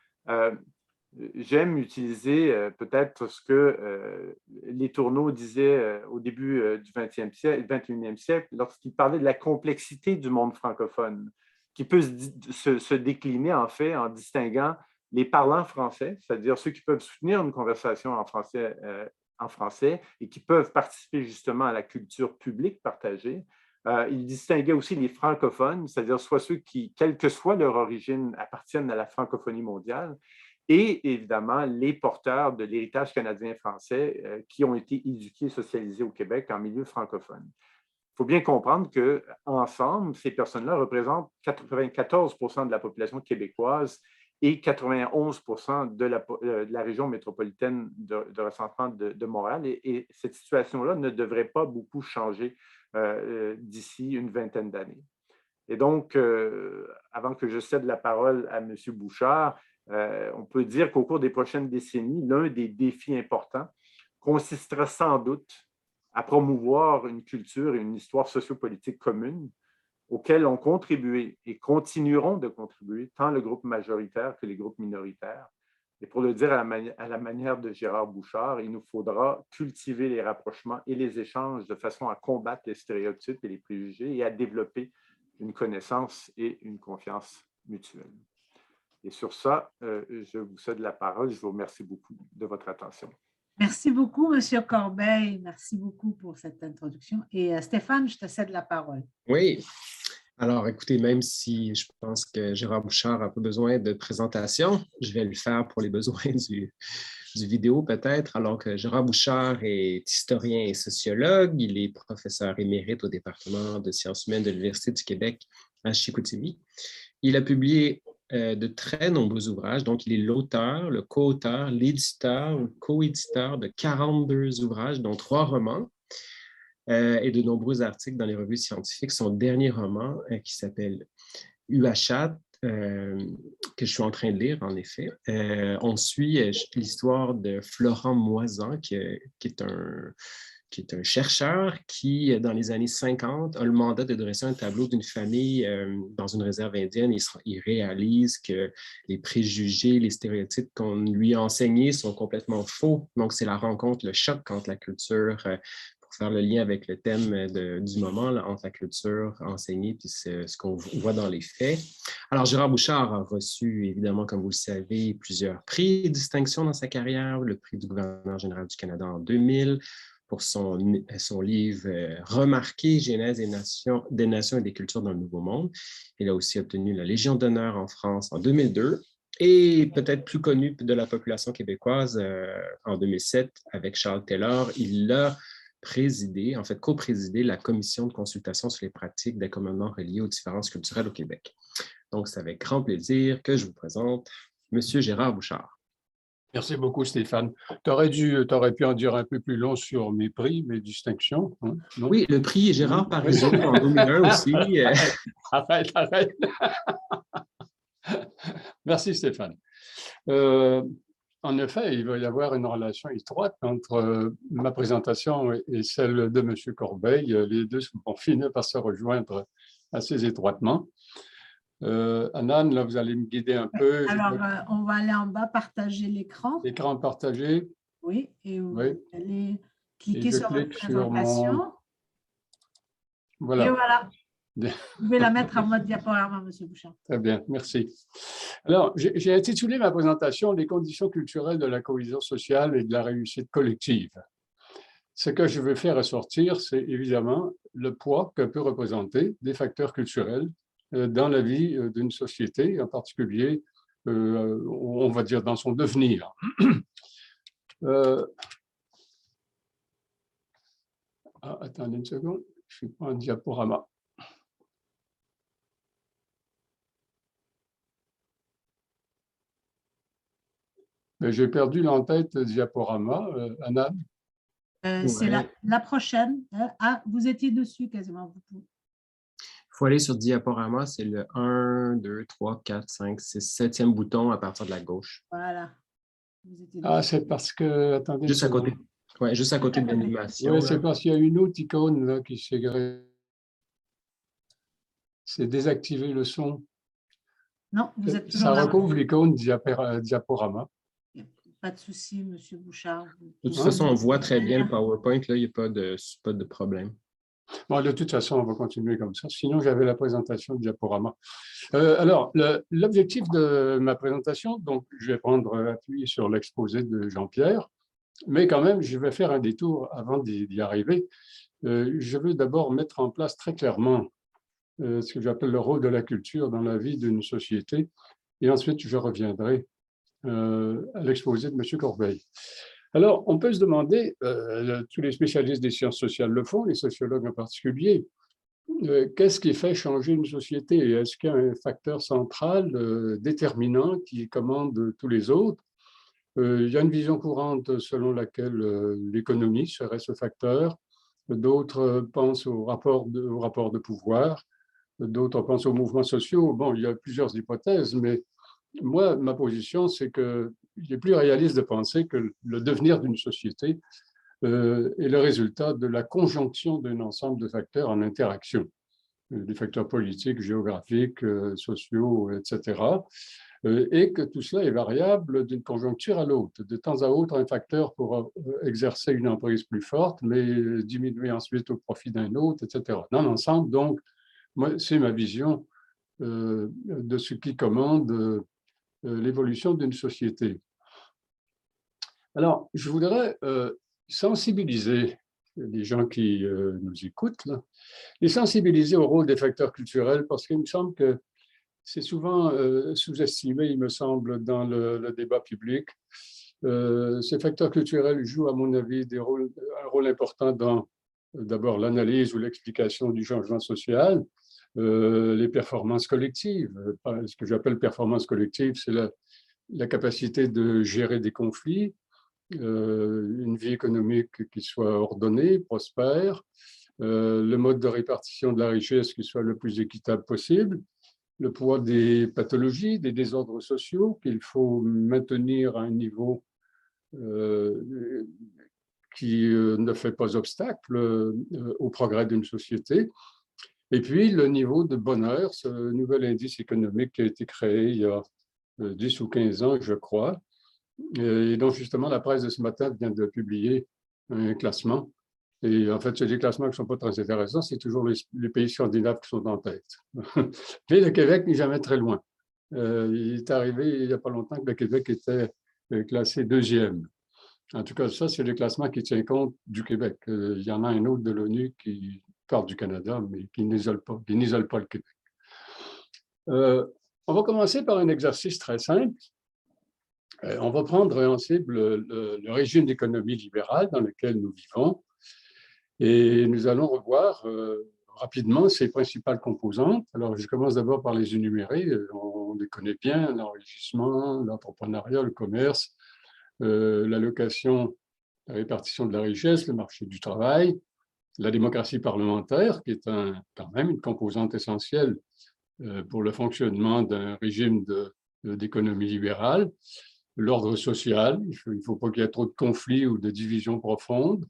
j'aime utiliser peut-être ce que Les Tourneaux disaient au début du 21e siècle, lorsqu'il parlait de la complexité du monde francophone, qui peut se décliner en fait en distinguant les parlants français, c'est-à-dire ceux qui peuvent soutenir une conversation en français et qui peuvent participer justement à la culture publique partagée. Il distinguait aussi les francophones, c'est-à-dire soit ceux qui, quelle que soit leur origine, appartiennent à la francophonie mondiale, et évidemment les porteurs de l'héritage canadien-français qui ont été éduqués et socialisés au Québec en milieu francophone. Il faut bien comprendre qu'ensemble, ces personnes-là représentent 94 % de la population québécoise et 91 % de la région métropolitaine de recensement de Montréal. Et cette situation-là ne devrait pas beaucoup changer d'ici une vingtaine d'années. Et donc, avant que je cède la parole à M. Bouchard, on peut dire qu'au cours des prochaines décennies, l'un des défis importants consistera sans doute à promouvoir une culture et une histoire sociopolitique commune auxquelles ont contribué et continueront de contribuer tant le groupe majoritaire que les groupes minoritaires. Et pour le dire à la manière de Gérard Bouchard, il nous faudra cultiver les rapprochements et les échanges de façon à combattre les stéréotypes et les préjugés et à développer une connaissance et une confiance mutuelle. Et sur ça, je vous cède la parole. Je vous remercie beaucoup de votre attention. Merci beaucoup, M. Corbeil. Merci beaucoup pour cette introduction. Et Stéphane, je te cède la parole. Oui. Alors, écoutez, même si je pense que Gérard Bouchard n'a pas besoin de présentation, je vais le faire pour les besoins du vidéo peut-être. Alors que Gérard Bouchard est historien et sociologue. Il est professeur émérite au département de sciences humaines de l'Université du Québec à Chicoutimi. Il a publié de très nombreux ouvrages. Donc, il est l'auteur, le co-auteur, l'éditeur ou co-éditeur de 42 ouvrages, dont 3 romans. Et de nombreux articles dans les revues scientifiques. Son dernier roman, qui s'appelle UHAT, que je suis en train de lire, en effet. On suit l'histoire de Florent Moisan, qui est un chercheur qui, dans les années 50, a le mandat de dresser un tableau d'une famille dans une réserve indienne. Il réalise que les préjugés, les stéréotypes qu'on lui a enseignés sont complètement faux. Donc, c'est la rencontre, le choc entre la culture, pour faire le lien avec le thème du moment, là, entre la culture enseignée et ce qu'on voit dans les faits. Alors, Gérard Bouchard a reçu, évidemment, comme vous le savez, plusieurs prix et distinctions dans sa carrière. Le prix du gouverneur général du Canada en 2000, pour son livre remarqué « Genèse des nations et des cultures dans le Nouveau Monde ». Il a aussi obtenu la Légion d'honneur en France en 2002 et peut-être plus connu de la population québécoise en 2007 avec Charles Taylor. Il a présidé, en fait co-présidé la commission de consultation sur les pratiques d'accommodement reliées aux différences culturelles au Québec. Donc, c'est avec grand plaisir que je vous présente M. Gérard Bouchard. Merci beaucoup, Stéphane. Tu aurais pu en dire un peu plus long sur mes prix, mes distinctions. Hein, non? Oui, le prix Gérard Parizeau en 2001 aussi. Arrête. Merci, Stéphane. En effet, il va y avoir une relation étroite entre ma présentation et celle de M. Corbeil. Les deux vont finir par se rejoindre assez étroitement. Anan, là, vous allez me guider un peu. Alors, on va aller en bas, partager l'écran. L'écran partagé. Oui, et vous Oui. allez cliquer sur votre Sur présentation. Voilà. Et voilà. Vous pouvez la mettre en mode diaporama, M. Bouchard. Très bien, merci. Alors, j'ai intitulé ma présentation « Les conditions culturelles de la cohésion sociale et de la réussite collective ». Ce que je veux faire ressortir, c'est évidemment le poids que peut représenter des facteurs culturels dans la vie d'une société, en particulier, on va dire, dans son devenir. Attendez une seconde, je ne suis pas en diaporama. J'ai perdu l'en-tête diaporama, Anna. C'est la prochaine. Ah, vous étiez dessus quasiment. Il faut aller sur diaporama, c'est le 1, 2, 3, 4, 5, 6, 7e bouton à partir de la gauche. Voilà. Ah, c'est parce que, attendez. Juste à côté. Oui, juste à côté de l'animation. Oui, c'est parce qu'il y a une autre icône là, qui s'est créée. C'est désactiver le son. Non, vous êtes toujours ça là. Ça recouvre l'icône diaporama. Pas de souci, M. Bouchard. De toute façon, on voit très bien le PowerPoint. Là, il n'y a pas de problème. Bon, de toute façon, on va continuer comme ça. Sinon, j'avais la présentation de diaporama. Alors, l'objectif de ma présentation, donc, je vais prendre appui sur l'exposé de Jean-Pierre, mais quand même, je vais faire un détour avant d'y arriver. Je veux d'abord mettre en place très clairement ce que j'appelle le rôle de la culture dans la vie d'une société, et ensuite, je reviendrai à l'exposé de M. Corbeil. Alors, on peut se demander, tous les spécialistes des sciences sociales le font, les sociologues en particulier, qu'est-ce qui fait changer une société? Est-ce qu'il y a un facteur central déterminant qui commande tous les autres? Il y a une vision courante selon laquelle l'économie serait ce facteur. D'autres pensent au rapport de pouvoir. D'autres pensent aux mouvements sociaux. Bon, il y a plusieurs hypothèses, mais moi, ma position, c'est qu'il est plus réaliste de penser que le devenir d'une société est le résultat de la conjonction d'un ensemble de facteurs en interaction, des facteurs politiques, géographiques, sociaux, etc., et que tout cela est variable d'une conjoncture à l'autre. De temps à autre, un facteur pourra exercer une emprise plus forte, mais diminuer ensuite au profit d'un autre, etc. Dans l'ensemble, donc, moi, c'est ma vision de ce qui commande l'évolution d'une société. Alors, je voudrais sensibiliser les gens qui nous écoutent, là, les sensibiliser au rôle des facteurs culturels, parce qu'il me semble que c'est souvent sous-estimé, il me semble, dans le débat public. Ces facteurs culturels jouent, à mon avis, un rôle important dans, d'abord, l'analyse ou l'explication du changement social, les performances collectives. Ce que j'appelle performance collective, c'est la capacité de gérer des conflits, une vie économique qui soit ordonnée, prospère, le mode de répartition de la richesse qui soit le plus équitable possible, le poids des pathologies, des désordres sociaux qu'il faut maintenir à un niveau qui ne fait pas obstacle au progrès d'une société. Et puis, le niveau de bonheur, ce nouvel indice économique qui a été créé il y a 10 ou 15 ans, je crois. Et donc, justement, la presse de ce matin vient de publier un classement. Et en fait, c'est des classements qui ne sont pas très intéressants. C'est toujours les pays scandinaves qui sont en tête. Mais le Québec n'est jamais très loin. Il est arrivé il n'y a pas longtemps que le Québec était classé 2e. En tout cas, ça, c'est le classement qui tient compte du Québec. Il y en a un autre de l'ONU qui parle du Canada, mais qui n'isole pas le Québec. On va commencer par un exercice très simple. On va prendre en cible le régime d'économie libérale dans lequel nous vivons et nous allons revoir rapidement ses principales composantes. Alors, je commence d'abord par les énumérer. On les connaît bien, l'enrichissement, l'entrepreneuriat, le commerce, l'allocation, la répartition de la richesse, le marché du travail, la démocratie parlementaire, qui est quand même une composante essentielle pour le fonctionnement d'un régime d'économie libérale, l'ordre social, il ne faut pas qu'il y ait trop de conflits ou de divisions profondes.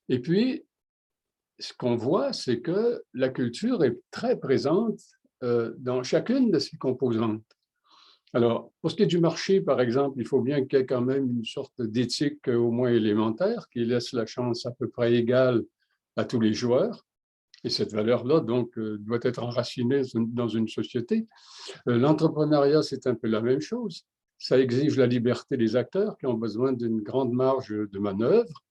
Et puis, ce qu'on voit, c'est que la culture est très présente dans chacune de ces composantes. Alors, pour ce qui est du marché, par exemple, il faut bien qu'il y ait quand même une sorte d'éthique au moins élémentaire qui laisse la chance à peu près égale à tous les joueurs. Et cette valeur-là, donc, doit être enracinée dans une société. L'entrepreneuriat, c'est un peu la même chose. Ça exige la liberté des acteurs qui ont besoin d'une grande marge de manœuvre.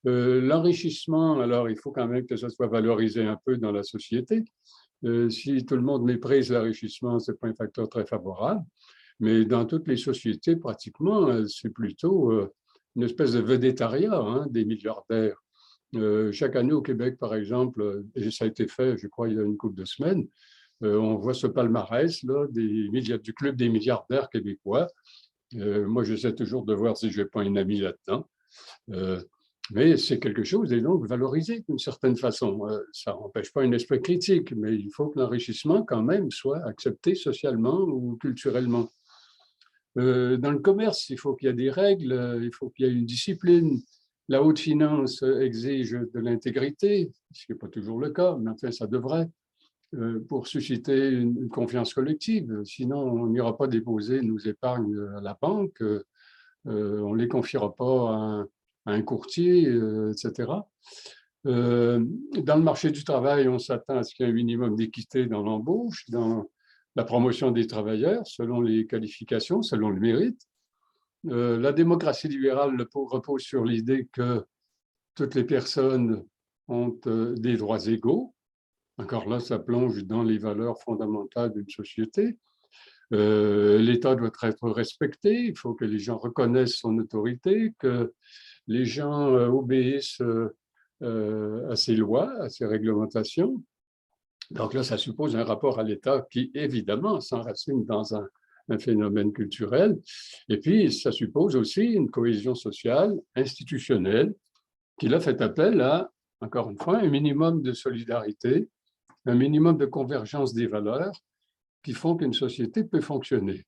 L'enrichissement, alors, il faut quand même que ça soit valorisé un peu dans la société. Si tout le monde méprise l'enrichissement, ce n'est pas un facteur très favorable. Mais dans toutes les sociétés, pratiquement, c'est plutôt une espèce de vedettariat des milliardaires. Chaque année au Québec, par exemple, et ça a été fait, je crois, il y a une couple de semaines, on voit ce palmarès là, du club des milliardaires québécois. Moi, j'essaie toujours de voir si je n'ai pas une amie là-dedans. Mais c'est quelque chose, et donc valorisé d'une certaine façon. Ça n'empêche pas un esprit critique, mais il faut que l'enrichissement, quand même, soit accepté socialement ou culturellement. Dans le commerce, il faut qu'il y ait des règles, il faut qu'il y ait une discipline. La haute finance exige de l'intégrité, ce qui n'est pas toujours le cas, mais enfin, ça devrait, pour susciter une confiance collective. Sinon, on n'ira pas déposer nos épargnes à la banque, on ne les confiera pas à un courtier, etc. Dans le marché du travail, on s'attend à ce qu'il y ait un minimum d'équité dans l'embauche, dans la promotion des travailleurs, selon les qualifications, selon le mérite. La démocratie libérale repose sur l'idée que toutes les personnes ont des droits égaux. Encore là, ça plonge dans les valeurs fondamentales d'une société. L'État doit être respecté, il faut que les gens reconnaissent son autorité, que les gens obéissent à ses lois, à ses réglementations. Donc là, ça suppose un rapport à l'État qui, évidemment, s'enracine dans un phénomène culturel. Et puis, ça suppose aussi une cohésion sociale, institutionnelle, qui là fait appel à, encore une fois, un minimum de solidarité, un minimum de convergence des valeurs qui font qu'une société peut fonctionner.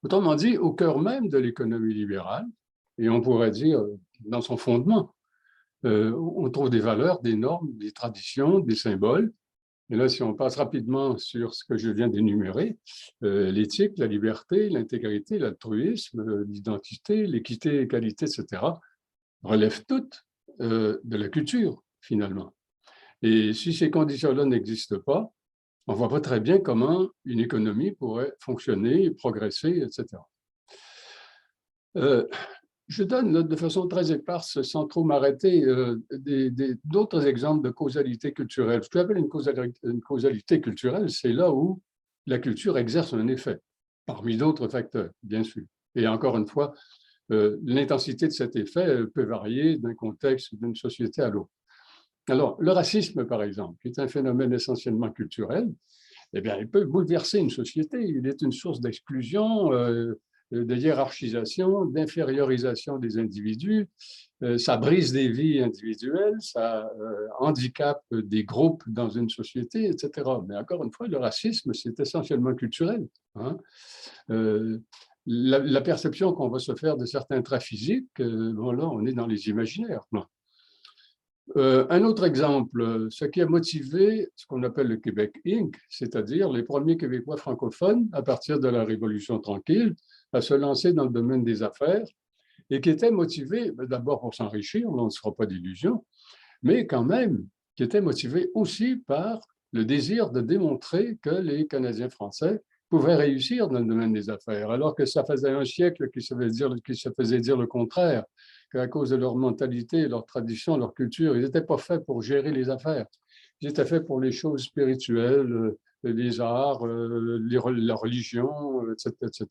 Autrement dit, au cœur même de l'économie libérale, et on pourrait dire dans son fondement, on trouve des valeurs, des normes, des traditions, des symboles. Et là, si on passe rapidement sur ce que je viens d'énumérer, l'éthique, la liberté, l'intégrité, l'altruisme, l'identité, l'équité, l'égalité, etc., relèvent toutes de la culture, finalement. Et si ces conditions-là n'existent pas, on ne voit pas très bien comment une économie pourrait fonctionner, progresser, etc. Je donne de façon très éparse, sans trop m'arrêter, d'autres exemples de causalité culturelle. Ce que j'appelle une causalité culturelle, c'est là où la culture exerce un effet, parmi d'autres facteurs, bien sûr. Et encore une fois, l'intensité de cet effet peut varier d'un contexte, d'une société à l'autre. Alors, le racisme, par exemple, qui est un phénomène essentiellement culturel, eh bien, il peut bouleverser une société. Il est une source d'exclusion, de hiérarchisation, d'infériorisation des individus. Ça brise des vies individuelles, ça handicape des groupes dans une société, etc. Mais encore une fois, le racisme, c'est essentiellement culturel. Hein. La perception qu'on va se faire de certains traits physiques, bon, là, on est dans les imaginaires. Non. Un autre exemple, ce qui a motivé ce qu'on appelle le Québec Inc., c'est-à-dire les premiers Québécois francophones, à partir de la Révolution tranquille, à se lancer dans le domaine des affaires, et qui étaient motivés d'abord pour s'enrichir, on ne se fera pas d'illusions, mais quand même qui étaient motivés aussi par le désir de démontrer que les Canadiens français pouvaient réussir dans le domaine des affaires, alors que ça faisait un siècle qu'ils se faisaient dire le contraire, qu'à cause de leur mentalité, leur tradition, leur culture, ils n'étaient pas faits pour gérer les affaires. Ils étaient faits pour les choses spirituelles, les arts, la religion, etc.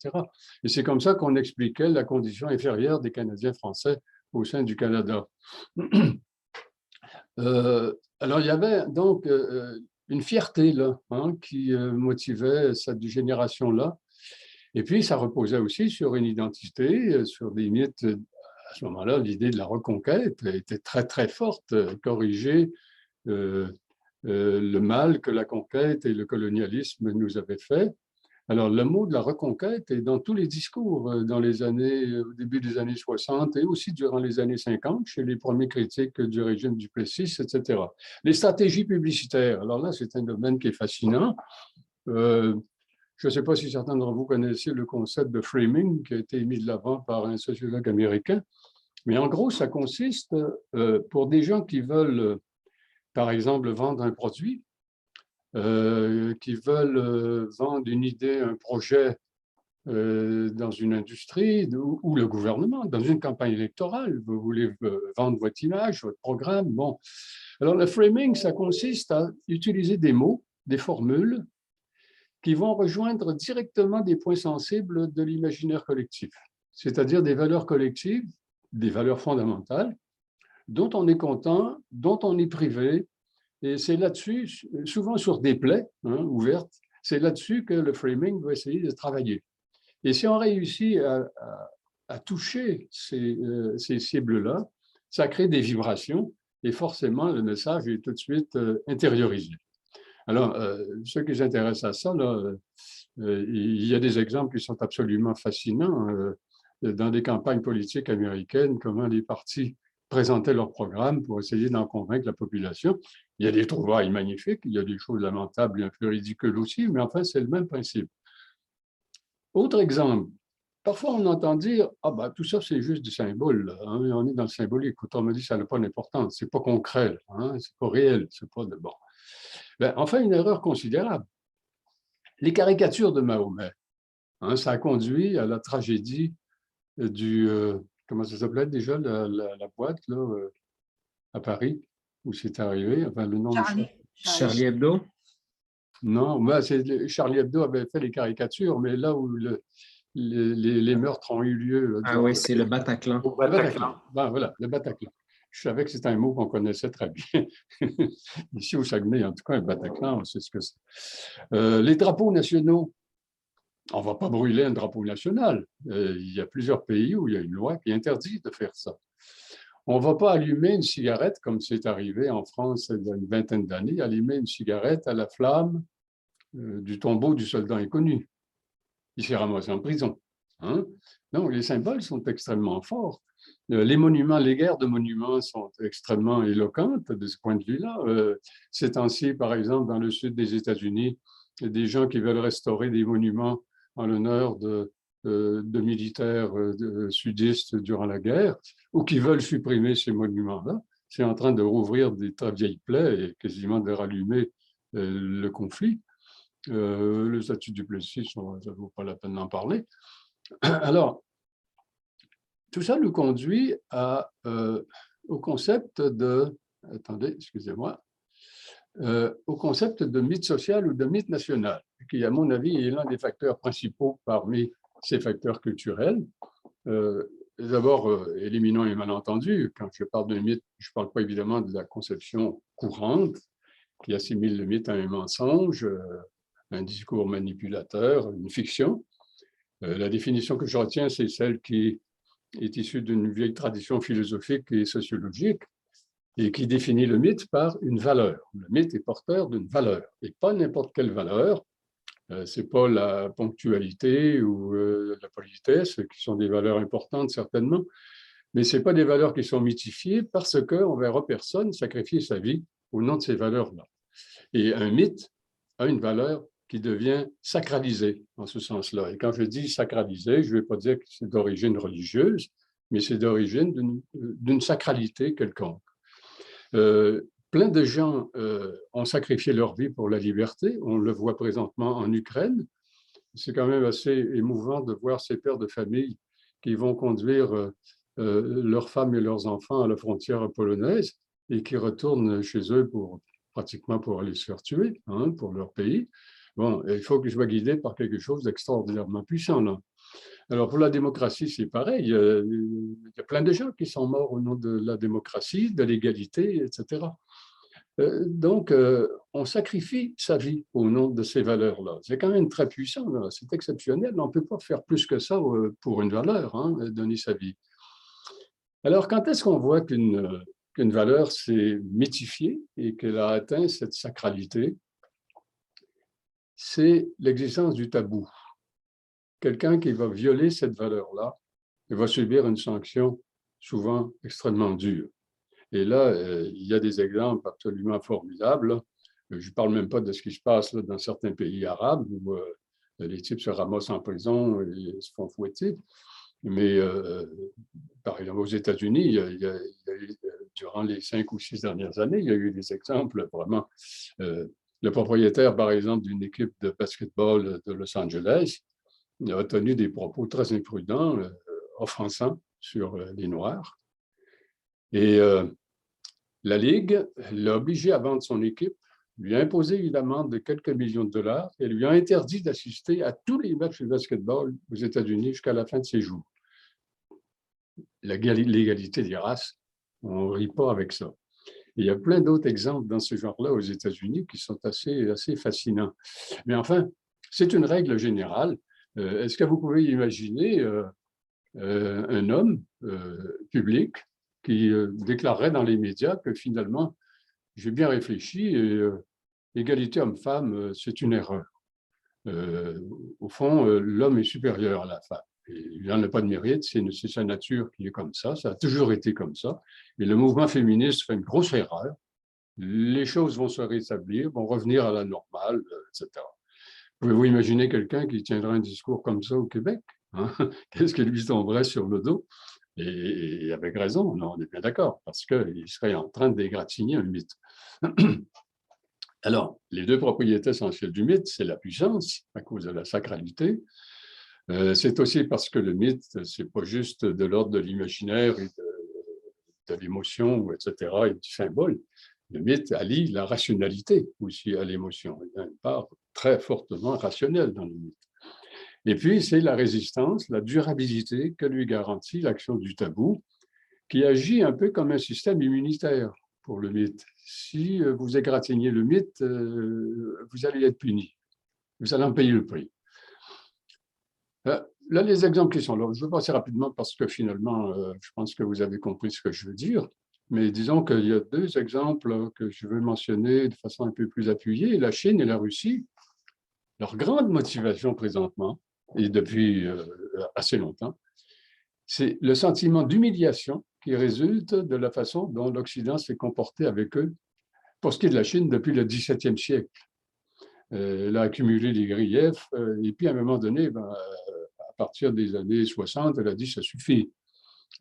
Et c'est comme ça qu'on expliquait la condition inférieure des Canadiens français au sein du Canada. Alors, il y avait donc une fierté là, hein, qui motivait cette génération-là. Et puis, ça reposait aussi sur une identité, sur des mythes. À ce moment-là, l'idée de la reconquête était très, très forte, corriger le mal que la conquête et le colonialisme nous avaient fait. Alors, le mot de la reconquête est dans tous les discours au début des années 60 et aussi durant les années 50, chez les premiers critiques du régime du Plessis, etc. Les stratégies publicitaires, alors là, c'est un domaine qui est fascinant. Je ne sais pas si certains d'entre vous connaissez le concept de framing qui a été mis de l'avant par un sociologue américain, mais en gros, ça consiste pour des gens qui veulent, par exemple, vendre un produit, qui veulent vendre une idée, un projet dans une industrie ou le gouvernement, dans une campagne électorale. Vous voulez vendre votre image, votre programme. Bon. Alors, le framing, ça consiste à utiliser des mots, des formules qui vont rejoindre directement des points sensibles de l'imaginaire collectif, c'est-à-dire des valeurs collectives, des valeurs fondamentales, dont on est content, dont on est privé. Et c'est là-dessus, souvent sur des plaies ouvertes, c'est là-dessus que le framing va essayer de travailler. Et si on réussit à toucher ces cibles-là, ça crée des vibrations et forcément, le message est tout de suite intériorisé. Alors, ceux qui s'intéressent à ça, là, il y a des exemples qui sont absolument fascinants dans des campagnes politiques américaines, comment les partis présentaient leur programme pour essayer d'en convaincre la population. Il y a des trouvailles magnifiques, il y a des choses lamentables et un peu ridicules aussi, mais enfin, c'est le même principe. Autre exemple, parfois on entend dire « Ah ben, tout ça, c'est juste du symbole, hein, on est dans le symbolique. » Autrement dit, ça n'a pas d'importance, c'est pas concret, hein, c'est pas réel, c'est pas de bon. Ben, enfin, une erreur considérable. Les caricatures de Mahomet, hein, ça a conduit à la tragédie du... comment ça s'appelait déjà, la boîte là, à Paris, où c'est arrivé, enfin le nom... Charlie Hebdo? Non, ben, Charlie Hebdo avait fait les caricatures, mais là où les meurtres ont eu lieu... Ah oui, c'est le Bataclan. Au Bataclan. Ben, voilà, le Bataclan. Je savais que c'était un mot qu'on connaissait très bien. Ici au Saguenay, en tout cas, un Bataclan, on sait ce que c'est. Les drapeaux nationaux, on ne va pas brûler un drapeau national. Il y a plusieurs pays où il y a une loi qui interdit de faire ça. On ne va pas allumer une cigarette, comme c'est arrivé en France il y a une vingtaine d'années, allumer une cigarette à la flamme du tombeau du soldat inconnu. Il s'est ramassé en prison. Hein? Donc, les symboles sont extrêmement forts. Les monuments, les guerres de monuments sont extrêmement éloquentes de ce point de vue-là. Ces temps-ci, par exemple, dans le sud des États-Unis, il y a des gens qui veulent restaurer des monuments en l'honneur de militaires sudistes durant la guerre, ou qui veulent supprimer ces monuments-là. C'est en train de rouvrir des très vieilles plaies et quasiment de rallumer le conflit. Le statut du Plessis, ça ne vaut pas la peine d'en parler. Alors, tout ça nous conduit au concept de... Attendez, excusez-moi. Au concept de mythe social ou de mythe national, qui, à mon avis, est l'un des facteurs principaux parmi ces facteurs culturels. D'abord, éliminons les malentendus. Quand je parle de mythe, je ne parle pas évidemment de la conception courante qui assimile le mythe à un mensonge, un discours manipulateur, une fiction. La définition que je retiens, c'est celle qui est issue d'une vieille tradition philosophique et sociologique et qui définit le mythe par une valeur. Le mythe est porteur d'une valeur, et pas n'importe quelle valeur. Ce n'est pas la ponctualité ou la politesse, qui sont des valeurs importantes certainement, mais ce n'est pas des valeurs qui sont mythifiées parce qu'on ne verra personne sacrifier sa vie au nom de ces valeurs-là. Et un mythe a une valeur qui devient sacralisée en ce sens-là. Et quand je dis sacralisée, je ne vais pas dire que c'est d'origine religieuse, mais c'est d'origine d'une sacralité quelconque. Plein de gens ont sacrifié leur vie pour la liberté. On le voit présentement en Ukraine. C'est quand même assez émouvant de voir ces pères de famille qui vont conduire leurs femmes et leurs enfants à la frontière polonaise et qui retournent chez eux pratiquement pour aller se faire tuer, hein, pour leur pays. Bon, il faut que je sois guidé par quelque chose d'extraordinairement puissant, là. Alors, pour la démocratie, c'est pareil. Il y a plein de gens qui sont morts au nom de la démocratie, de l'égalité, etc. Donc, on sacrifie sa vie au nom de ces valeurs-là. C'est quand même très puissant, là. C'est exceptionnel. On ne peut pas faire plus que ça pour une valeur, hein, donner sa vie. Alors, quand est-ce qu'on voit qu'une valeur s'est mythifiée et qu'elle a atteint cette sacralité? C'est l'existence du tabou. Quelqu'un qui va violer cette valeur-là, il va subir une sanction souvent extrêmement dure. Et là, il y a des exemples absolument formidables. Je ne parle même pas de ce qui se passe là, dans certains pays arabes où les types se ramassent en prison et se font fouetter. Mais par exemple, aux États-Unis, durant les 5 ou 6 dernières années, il y a eu des exemples vraiment. Le propriétaire, par exemple, d'une équipe de basketball de Los Angeles a tenu des propos très imprudents, offensants sur les Noirs. Et la Ligue l'a obligé à vendre son équipe, lui a imposé une amende de quelques millions de dollars et lui a interdit d'assister à tous les matchs de basketball aux États-Unis jusqu'à la fin de ses jours. L'égalité des races, on ne rit pas avec ça. Et il y a plein d'autres exemples dans ce genre-là aux États-Unis qui sont assez fascinants. Mais enfin, c'est une règle générale. Est-ce que vous pouvez imaginer un homme public qui déclarerait dans les médias que finalement, j'ai bien réfléchi et égalité homme-femme, c'est une erreur. Au fond, l'homme est supérieur à la femme. Et il n'en a pas de mérite, c'est sa nature qui est comme ça a toujours été comme ça. Et le mouvement féministe fait une grosse erreur. Les choses vont se rétablir, vont revenir à la normale, etc. Pouvez-vous imaginer quelqu'un qui tiendrait un discours comme ça au Québec, hein? Qu'est-ce qui lui tomberait sur le dos? Et avec raison, on est bien d'accord, parce qu'il serait en train d'égratigner un mythe. Alors, les deux propriétés essentielles du mythe, c'est la puissance, à cause de la sacralité. C'est aussi parce que le mythe, c'est pas juste de l'ordre de l'imaginaire et de l'émotion, etc., et du symbole. Le mythe allie la rationalité aussi à l'émotion. Il y a une part très fortement rationnelle dans le mythe. Et puis, c'est la résistance, la durabilité que lui garantit l'action du tabou, qui agit un peu comme un système immunitaire pour le mythe. Si vous égratignez le mythe, vous allez être puni. Vous allez en payer le prix. Là, les exemples qui sont là, je vais passer rapidement parce que finalement, je pense que vous avez compris ce que je veux dire. Mais disons qu'il y a deux exemples que je veux mentionner de façon un peu plus appuyée. La Chine et la Russie, leur grande motivation présentement, et depuis assez longtemps, c'est le sentiment d'humiliation qui résulte de la façon dont l'Occident s'est comporté avec eux, pour ce qui est de la Chine, depuis le XVIIe siècle. Elle a accumulé des griefs, et puis à un moment donné, à partir des années 60, elle a dit « ça suffit,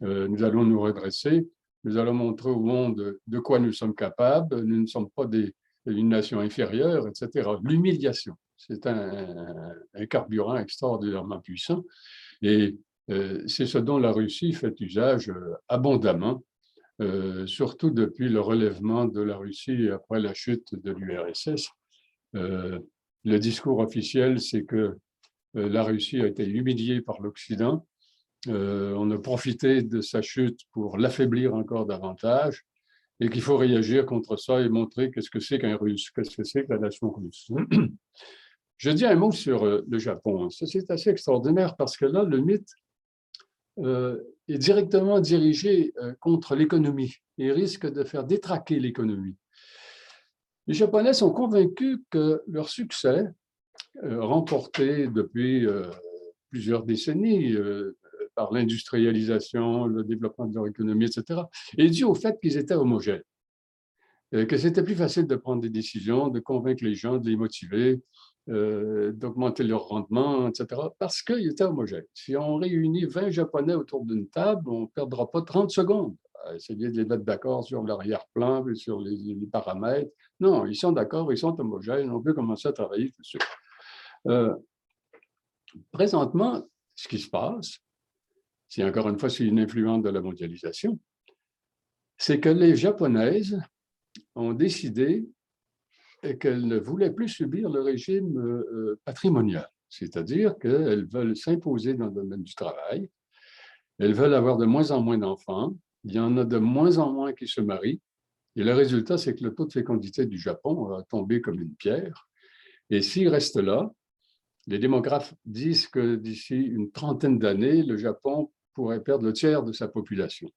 nous allons nous redresser, nous allons montrer au monde de quoi nous sommes capables, nous ne sommes pas une nation inférieure, etc. » L'humiliation, c'est un carburant extraordinairement puissant, et c'est ce dont la Russie fait usage abondamment, surtout depuis le relèvement de la Russie après la chute de l'URSS. Le discours officiel, c'est que la Russie a été humiliée par l'Occident. On a profité de sa chute pour l'affaiblir encore davantage et qu'il faut réagir contre ça et montrer qu'est-ce que c'est qu'un Russe, qu'est-ce que c'est que la nation russe. Je dis un mot sur le Japon. Ça, c'est assez extraordinaire parce que là, le mythe est directement dirigé contre l'économie et risque de faire détraquer l'économie. Les Japonais sont convaincus que leur succès, remporté depuis plusieurs décennies par l'industrialisation, le développement de leur économie, etc., est dû au fait qu'ils étaient homogènes, que c'était plus facile de prendre des décisions, de convaincre les gens, de les motiver, d'augmenter leur rendement, etc., parce qu'ils étaient homogènes. Si on réunit 20 Japonais autour d'une table, on ne perdra pas 30 secondes à essayer de les mettre d'accord sur l'arrière-plan et sur les paramètres. Non, ils sont d'accord, ils sont homogènes, on peut commencer à travailler tout de suite. Présentement, ce qui se passe, c'est encore une fois c'est une influence de la mondialisation, c'est que les Japonaises ont décidé qu'elles ne voulaient plus subir le régime patrimonial, c'est-à-dire qu'elles veulent s'imposer dans le domaine du travail, elles veulent avoir de moins en moins d'enfants, il y en a de moins en moins qui se marient, et le résultat, c'est que le taux de fécondité du Japon a tombé comme une pierre, et s'il reste là, les démographes disent que d'ici une trentaine d'années, le Japon pourrait perdre le tiers de sa population.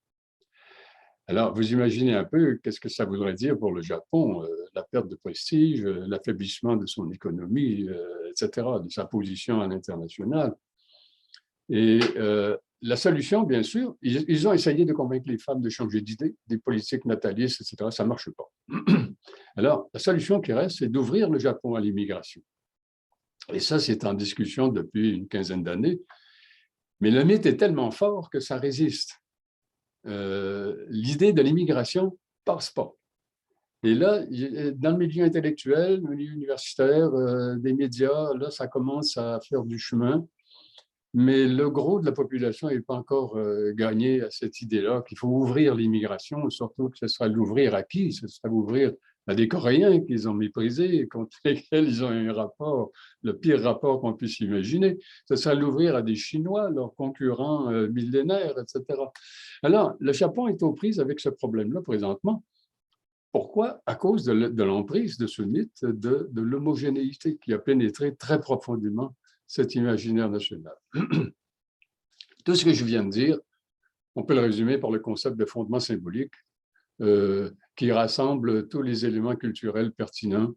Alors, vous imaginez un peu qu'est-ce que ça voudrait dire pour le Japon, la perte de prestige, l'affaiblissement de son économie, etc., de sa position à l'international. Et la solution, bien sûr, ils ont essayé de convaincre les femmes de changer d'idée, des politiques natalistes, etc., ça ne marche pas. Alors, la solution qui reste, c'est d'ouvrir le Japon à l'immigration. Et ça, c'est en discussion depuis une quinzaine d'années. Mais le mythe est tellement fort que ça résiste. L'idée de l'immigration ne passe pas. Et là, dans le milieu intellectuel, le milieu universitaire, des médias, là, ça commence à faire du chemin. Mais le gros de la population n'est pas encore gagné à cette idée-là qu'il faut ouvrir l'immigration, surtout que ce sera l'ouvrir à qui? Ce sera l'ouvrir à des Coréens qu'ils ont méprisés, contre lesquels ils ont un rapport, le pire rapport qu'on puisse imaginer. Ce sera l'ouvrir à des Chinois, leurs concurrents millénaires, etc. Alors, le Japon est aux prises avec ce problème-là présentement. Pourquoi? À cause de l'emprise de ce mythe de l'homogénéité qui a pénétré très profondément cet imaginaire national. Tout ce que je viens de dire, on peut le résumer par le concept de fondement symbolique qui rassemble tous les éléments culturels pertinents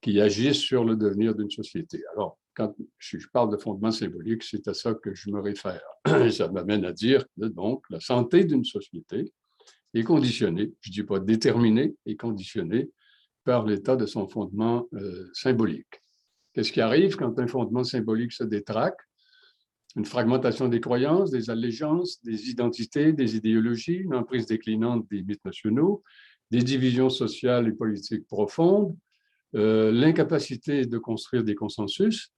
qui agissent sur le devenir d'une société. Alors, quand je parle de fondement symbolique, c'est à ça que je me réfère. Et ça m'amène à dire que donc, la santé d'une société est conditionnée, je ne dis pas déterminée, est conditionnée par l'état de son fondement symbolique. Qu'est-ce qui arrive quand un fondement symbolique se détraque? Une fragmentation des croyances, des allégeances, des identités, des idéologies, une emprise déclinante des mythes nationaux, des divisions sociales et politiques profondes, l'incapacité de construire des consensus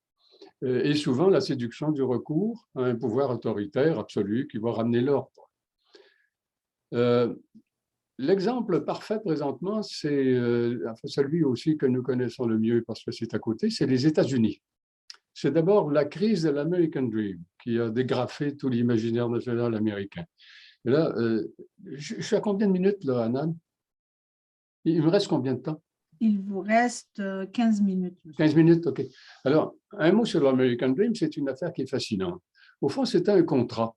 et souvent la séduction du recours à un pouvoir autoritaire absolu qui va ramener l'ordre. L'exemple parfait présentement, c'est celui aussi que nous connaissons le mieux parce que c'est à côté, c'est les États-Unis. C'est d'abord la crise de l'American Dream qui a dégrafé tout l'imaginaire national américain. Et là, je suis à combien de minutes, là, Anan? Il me reste combien de temps? Il vous reste 15 minutes. 15 minutes, OK. Alors, un mot sur l'American Dream, c'est une affaire qui est fascinante. Au fond, c'était un contrat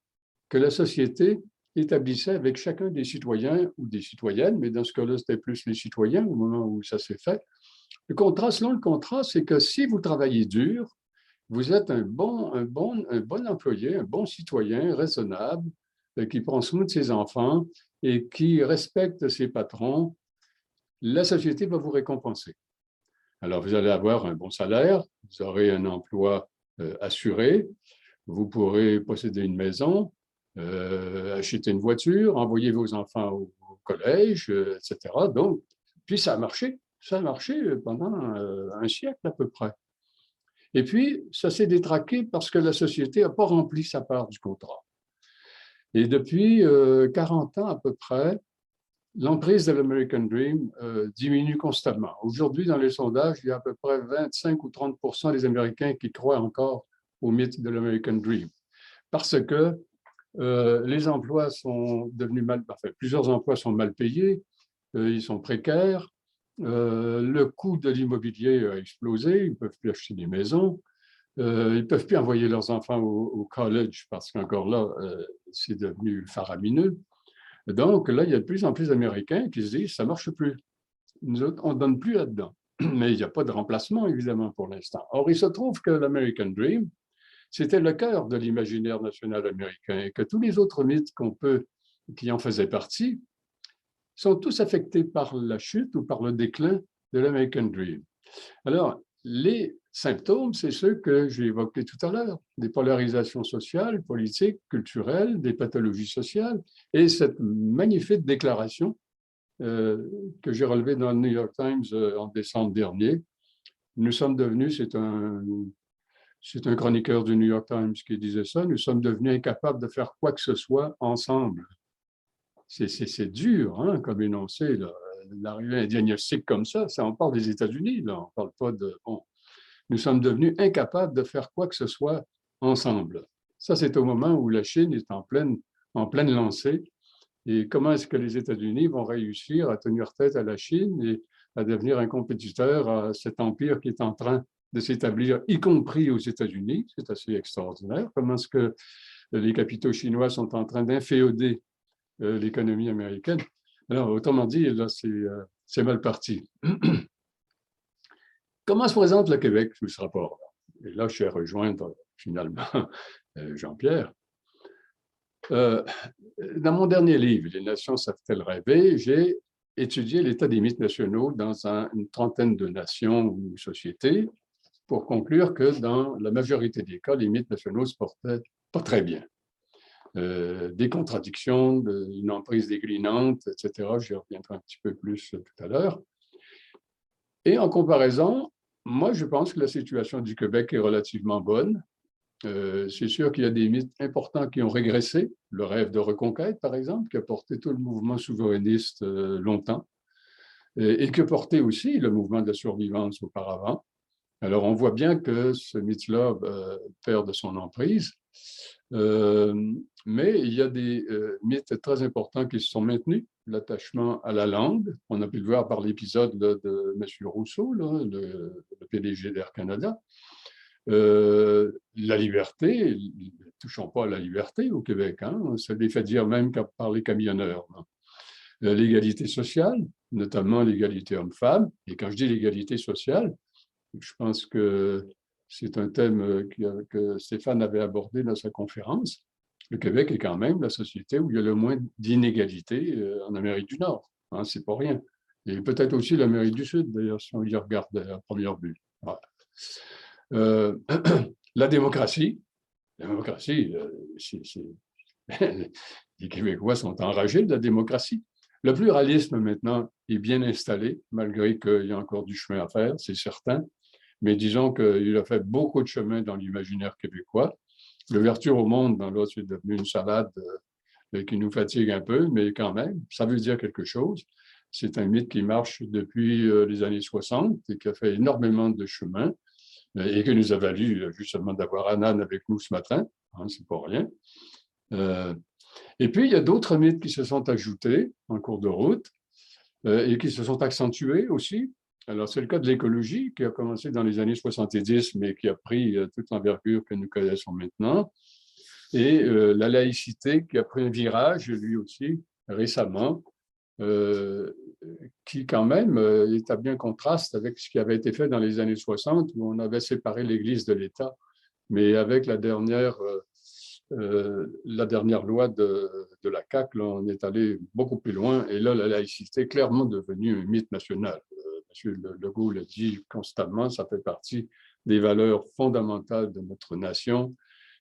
que la société établissait avec chacun des citoyens ou des citoyennes, mais dans ce cas-là, c'était plus les citoyens au moment où ça s'est fait. Le contrat, selon le contrat, c'est que si vous travaillez dur, vous êtes un bon employé, un bon citoyen raisonnable, qui prend soin de ses enfants et qui respecte ses patrons, la société va vous récompenser. Alors, vous allez avoir un bon salaire, vous aurez un emploi assuré, vous pourrez posséder une maison, acheter une voiture, envoyer vos enfants au collège, etc. Donc, puis ça a marché pendant un siècle à peu près. Et puis, ça s'est détraqué parce que la société n'a pas rempli sa part du contrat. Et depuis 40 ans à peu près, l'emprise de l'American Dream diminue constamment. Aujourd'hui, dans les sondages, il y a à peu près 25 ou 30% des Américains qui croient encore au mythe de l'American Dream. Parce que les emplois sont devenus plusieurs emplois sont mal payés, ils sont précaires, le coût de l'immobilier a explosé, ils ne peuvent plus acheter des maisons, ils ne peuvent plus envoyer leurs enfants au college parce qu'encore là, c'est devenu faramineux. Donc là, il y a de plus en plus d'Américains qui se disent « ça ne marche plus, nous autres, on ne donne plus là-dedans ». Mais il n'y a pas de remplacement, évidemment, pour l'instant. Or, il se trouve que l'American Dream, c'était le cœur de l'imaginaire national américain et que tous les autres mythes qui en faisaient partie sont tous affectés par la chute ou par le déclin de l'American Dream. Alors, les symptômes, c'est ceux que j'ai évoqués tout à l'heure, des polarisations sociales, politiques, culturelles, des pathologies sociales, et cette magnifique déclaration que j'ai relevée dans le New York Times en décembre dernier. Nous sommes devenus, c'est un chroniqueur du New York Times qui disait ça, nous sommes devenus incapables de faire quoi que ce soit ensemble. C'est dur, hein, comme énoncé, d'arriver à un diagnostic comme ça. On parle des États-Unis, là, on ne parle pas de... Bon, nous sommes devenus incapables de faire quoi que ce soit ensemble. Ça, c'est au moment où la Chine est en pleine lancée. Et comment est-ce que les États-Unis vont réussir à tenir tête à la Chine et à devenir un compétiteur à cet empire qui est en train de s'établir, y compris aux États-Unis? C'est assez extraordinaire. Comment est-ce que les capitaux chinois sont en train d'inféoder l'économie américaine? Alors, autrement dit, là, c'est mal parti. Comment se présente le Québec sous ce rapport-là? Et là, je vais rejoindre finalement Jean-Pierre. Dans mon dernier livre, Les nations savent-elles rêver, j'ai étudié l'état des mythes nationaux dans une trentaine de nations ou sociétés pour conclure que dans la majorité des cas, les mythes nationaux se portaient pas très bien. Des contradictions, une emprise déclinante, etc. J'y reviendrai un petit peu plus tout à l'heure. Et en comparaison, moi, je pense que la situation du Québec est relativement bonne. C'est sûr qu'il y a des mythes importants qui ont régressé. Le rêve de reconquête, par exemple, qui a porté tout le mouvement souverainiste longtemps, et qui a porté aussi le mouvement de la survivance auparavant. Alors, on voit bien que ce mythe-là perd de son emprise, mais il y a des mythes très importants qui se sont maintenus. L'attachement à la langue, on a pu le voir par l'épisode de M. Rousseau, là, le PDG d'Air Canada. La liberté, touchons pas à la liberté au Québec, hein, ça les fait dire même par les camionneurs. L'égalité sociale, notamment l'égalité homme-femme. Et quand je dis l'égalité sociale, je pense que c'est un thème que Stéphane avait abordé dans sa conférence. Le Québec est quand même la société où il y a le moins d'inégalités en Amérique du Nord. Hein, c'est pas rien. Et peut-être aussi l'Amérique du Sud, d'ailleurs, si on y regarde à première vue. Voilà. La démocratie, les Québécois sont enragés de la démocratie. Le pluralisme, maintenant, est bien installé, malgré qu'il y a encore du chemin à faire, c'est certain. Mais disons qu'il a fait beaucoup de chemin dans l'imaginaire québécois. L'ouverture au monde, dans l'autre, c'est devenu une salade qui nous fatigue un peu, mais quand même, ça veut dire quelque chose. C'est un mythe qui marche depuis les années 60 et qui a fait énormément de chemin et qui nous a valu justement d'avoir Anan avec nous ce matin. Hein, c'est pas rien. Et puis, il y a d'autres mythes qui se sont ajoutés en cours de route et qui se sont accentués aussi. Alors, c'est le cas de l'écologie qui a commencé dans les années 70, mais qui a pris toute l'envergure que nous connaissons maintenant. Et la laïcité qui a pris un virage, lui aussi, récemment, qui quand même établit un contraste avec ce qui avait été fait dans les années 60, où on avait séparé l'Église de l'État. Mais avec la dernière loi de la CAQ, là, on est allé beaucoup plus loin. Et là, la laïcité est clairement devenue un mythe national. M. Legault le dit constamment, ça fait partie des valeurs fondamentales de notre nation.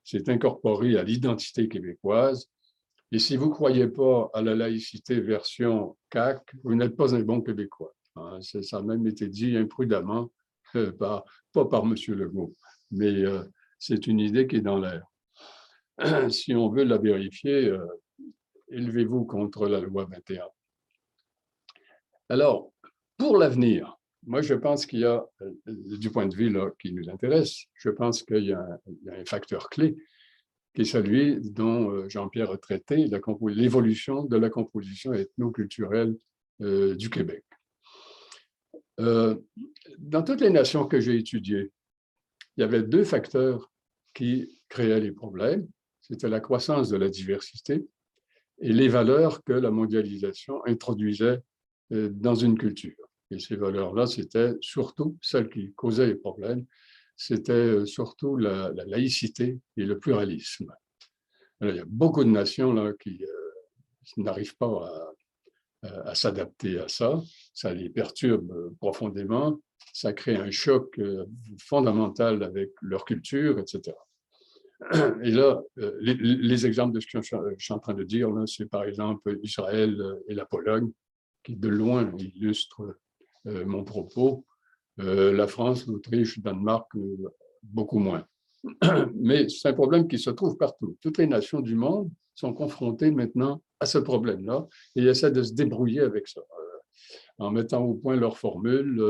C'est incorporé à l'identité québécoise. Et si vous ne croyez pas à la laïcité version CAQ, vous n'êtes pas un bon Québécois. Hein, ça a même été dit imprudemment, pas par M. Legault, mais c'est une idée qui est dans l'air. Si on veut la vérifier, élevez-vous contre la loi 21. Alors, pour l'avenir, moi, je pense qu'il y a, du point de vue là, qui nous intéresse, je pense qu'il y a un facteur clé qui est celui dont Jean-Pierre a traité, l'évolution de la composition ethno-culturelle du Québec. Dans toutes les nations que j'ai étudiées, il y avait deux facteurs qui créaient les problèmes. C'était la croissance de la diversité et les valeurs que la mondialisation introduisait dans une culture. Et ces valeurs-là, c'était surtout celles qui causaient les problèmes, c'était surtout la laïcité et le pluralisme. Alors, il y a beaucoup de nations là, qui n'arrivent pas à s'adapter à ça. Ça les perturbe profondément. Ça crée un choc fondamental avec leur culture, etc. Et là, les exemples de ce que je suis en train de dire, c'est par exemple Israël et la Pologne, qui de loin illustrent mon propos. La France, l'Autriche, le Danemark, beaucoup moins. Mais c'est un problème qui se trouve partout. Toutes les nations du monde sont confrontées maintenant à ce problème-là et essaient de se débrouiller avec ça, en mettant au point leurs formules,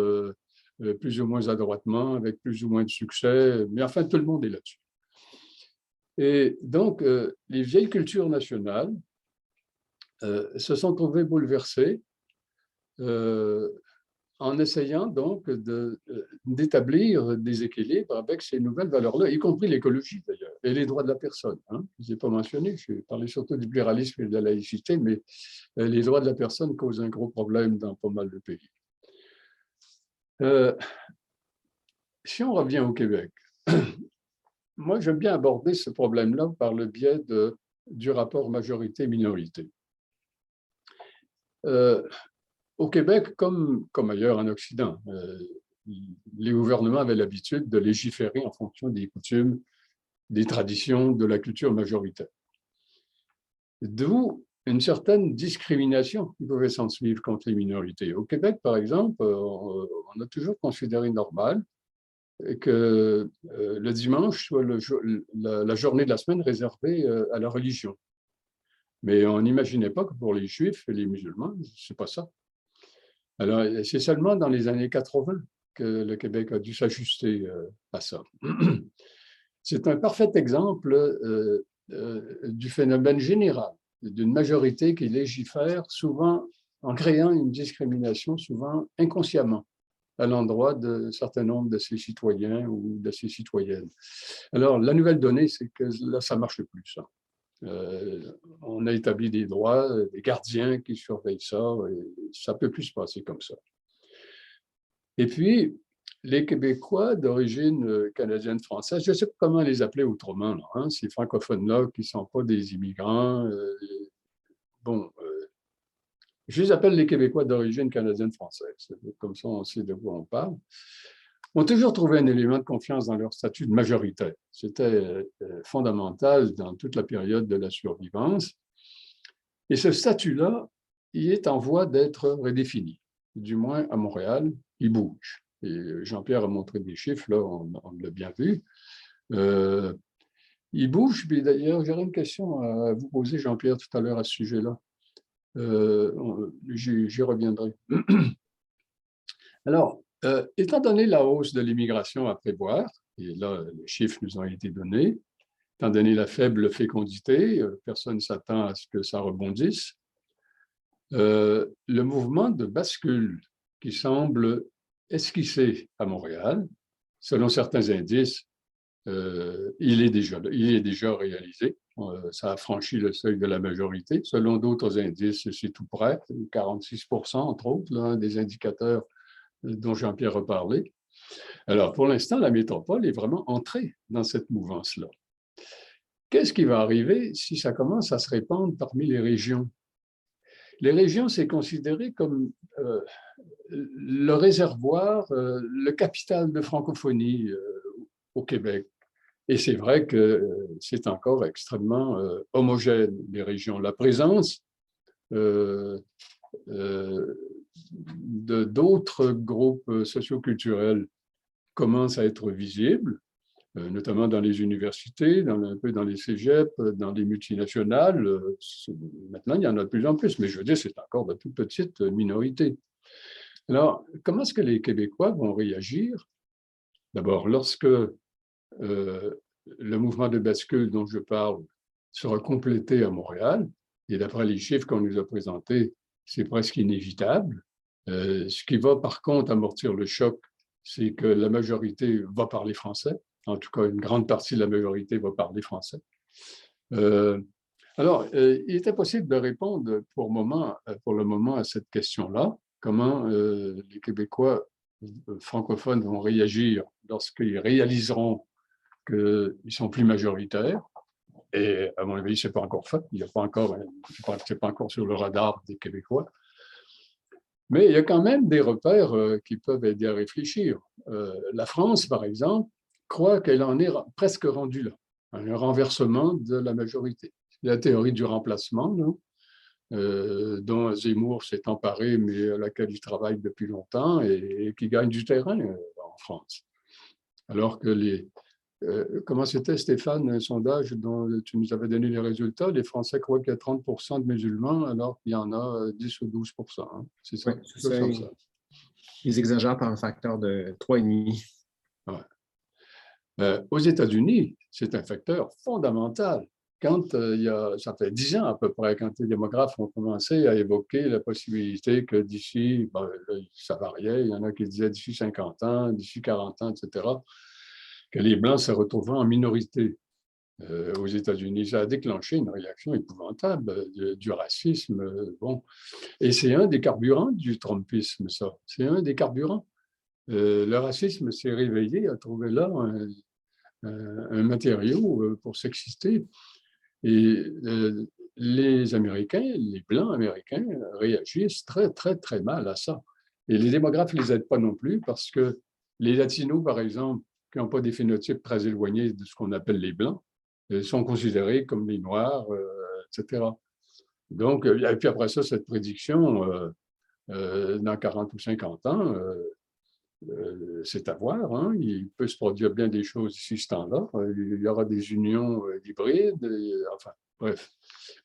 plus ou moins adroitement, avec plus ou moins de succès. Mais enfin, tout le monde est là-dessus. Et donc, les vieilles cultures nationales se sont trouvées bouleversées en essayant donc d'établir des équilibres avec ces nouvelles valeurs-là, y compris l'écologie d'ailleurs, et les droits de la personne. Hein. Je ne les ai pas mentionnés, je parlais surtout du pluralisme et de la laïcité, mais les droits de la personne causent un gros problème dans pas mal de pays. Si on revient au Québec, moi j'aime bien aborder ce problème-là par le biais du rapport majorité-minorité. Au Québec, comme ailleurs en Occident, les gouvernements avaient l'habitude de légiférer en fonction des coutumes, des traditions, de la culture majoritaire. D'où une certaine discrimination qui pouvait s'en suivre contre les minorités. Au Québec, par exemple, on a toujours considéré normal que le dimanche soit la journée de la semaine réservée à la religion. Mais on n'imaginait pas que pour les Juifs et les musulmans, ce n'est pas ça. Alors, c'est seulement dans les années 80 que le Québec a dû s'ajuster à ça. C'est un parfait exemple du phénomène général d'une majorité qui légifère souvent en créant une discrimination, souvent inconsciemment. à l'endroit d'un certain nombre de ses citoyens ou de ses citoyennes. Alors, la nouvelle donnée, c'est que là, ça ne marche plus, ça. On a établi des droits, des gardiens qui surveillent ça, et ça ne peut plus se passer comme ça. Et puis, les Québécois d'origine canadienne-française, je ne sais pas comment les appeler autrement, là, hein, ces francophones-là qui ne sont pas des immigrants, je les appelle les Québécois d'origine canadienne-française, comme ça on sait de quoi on parle, ont toujours trouvé un élément de confiance dans leur statut de majoritaire. C'était fondamental dans toute la période de la survivance. Et ce statut-là, il est en voie d'être redéfini. Du moins à Montréal, il bouge. Et Jean-Pierre a montré des chiffres, là, on l'a bien vu. Il bouge, puis d'ailleurs, j'aurais une question à vous poser, Jean-Pierre, tout à l'heure à ce sujet-là. J'y reviendrai. Alors, étant donné la hausse de l'immigration à prévoir, et là, les chiffres nous ont été donnés, étant donné la faible fécondité, personne ne s'attend à ce que ça rebondisse, le mouvement de bascule qui semble esquissé à Montréal, selon certains indices, il est déjà réalisé. Ça a franchi le seuil de la majorité. Selon d'autres indices, c'est tout près, 46%, entre autres, l'un des indicateurs dont Jean-Pierre a parlé. Alors, pour l'instant, la métropole est vraiment entrée dans cette mouvance-là. Qu'est-ce qui va arriver si ça commence à se répandre parmi les régions? Les régions, c'est considéré comme le réservoir, le capital de francophonie au Québec. Et c'est vrai que c'est encore extrêmement homogène, les régions. La présence d'autres groupes socioculturels commence à être visible, notamment dans les universités, un peu dans les cégeps, dans les multinationales. Maintenant, il y en a de plus en plus, mais je veux dire, c'est encore de toute petite minorité. Alors, comment est-ce que les Québécois vont réagir? D'abord, lorsque le mouvement de bascule dont je parle sera complété à Montréal, et d'après les chiffres qu'on nous a présentés, c'est presque inévitable. Ce qui va par contre amortir le choc, c'est que la majorité va parler français. En tout cas, une grande partie de la majorité va parler français. Alors, il est impossible de répondre pour le moment à cette question-là. Comment les Québécois francophones vont réagir lorsqu'ils réaliseront qu'ils sont plus majoritaires. Et à mon avis, ce n'est pas encore fait. Ce n'est pas encore sur le radar des Québécois. Mais il y a quand même des repères qui peuvent aider à réfléchir. La France, par exemple, croit qu'elle en est presque rendue là, un renversement de la majorité. La théorie du remplacement, dont Zemmour s'est emparé, mais à laquelle il travaille depuis longtemps et qui gagne du terrain en France. Alors que comment c'était, Stéphane, un sondage dont tu nous avais donné les résultats, les Français croient qu'il y a 30% de musulmans, alors qu'il y en a 10 ou 12%. Hein. C'est ça. Oui, c'est ça. Ils exagèrent par un facteur de 3,5. Ouais. Aux États-Unis, c'est un facteur fondamental. Quand ça fait 10 ans à peu près, quand les démographes ont commencé à évoquer la possibilité que d'ici, ça variait, il y en a qui disaient d'ici 50 ans, d'ici 40 ans, etc., que les Blancs se retrouveraient en minorité aux États-Unis. Ça a déclenché une réaction épouvantable du racisme. Et c'est un des carburants du trumpisme, ça. C'est un des carburants. Le racisme s'est réveillé, a trouvé là un matériau pour s'exister. Et les Américains, les Blancs américains réagissent très, très, très mal à ça. Et les démographes ne les aident pas non plus parce que les Latinos, par exemple, qui n'ont pas des phénotypes très éloignés de ce qu'on appelle les Blancs, sont considérés comme les Noirs, etc. Donc, et puis après ça, cette prédiction, dans 40 ou 50 ans, c'est à voir. Hein. Il peut se produire bien des choses ici, ce temps-là. Il y aura des unions hybrides, enfin, bref.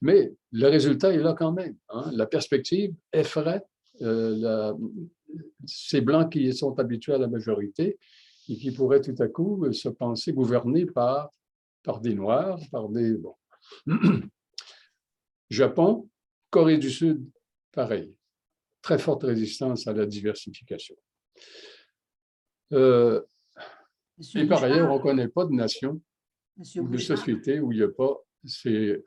Mais le résultat est là quand même. Hein. La perspective effraie ces Blancs qui sont habitués à la majorité et qui pourraient tout à coup se penser gouvernés par des Noirs, par des... Bon. Japon, Corée du Sud, pareil. Très forte résistance à la diversification. Monsieur Et par ailleurs, Bouchard, on ne connaît pas de nation Monsieur ou de Bouchard. société où il n'y a pas ces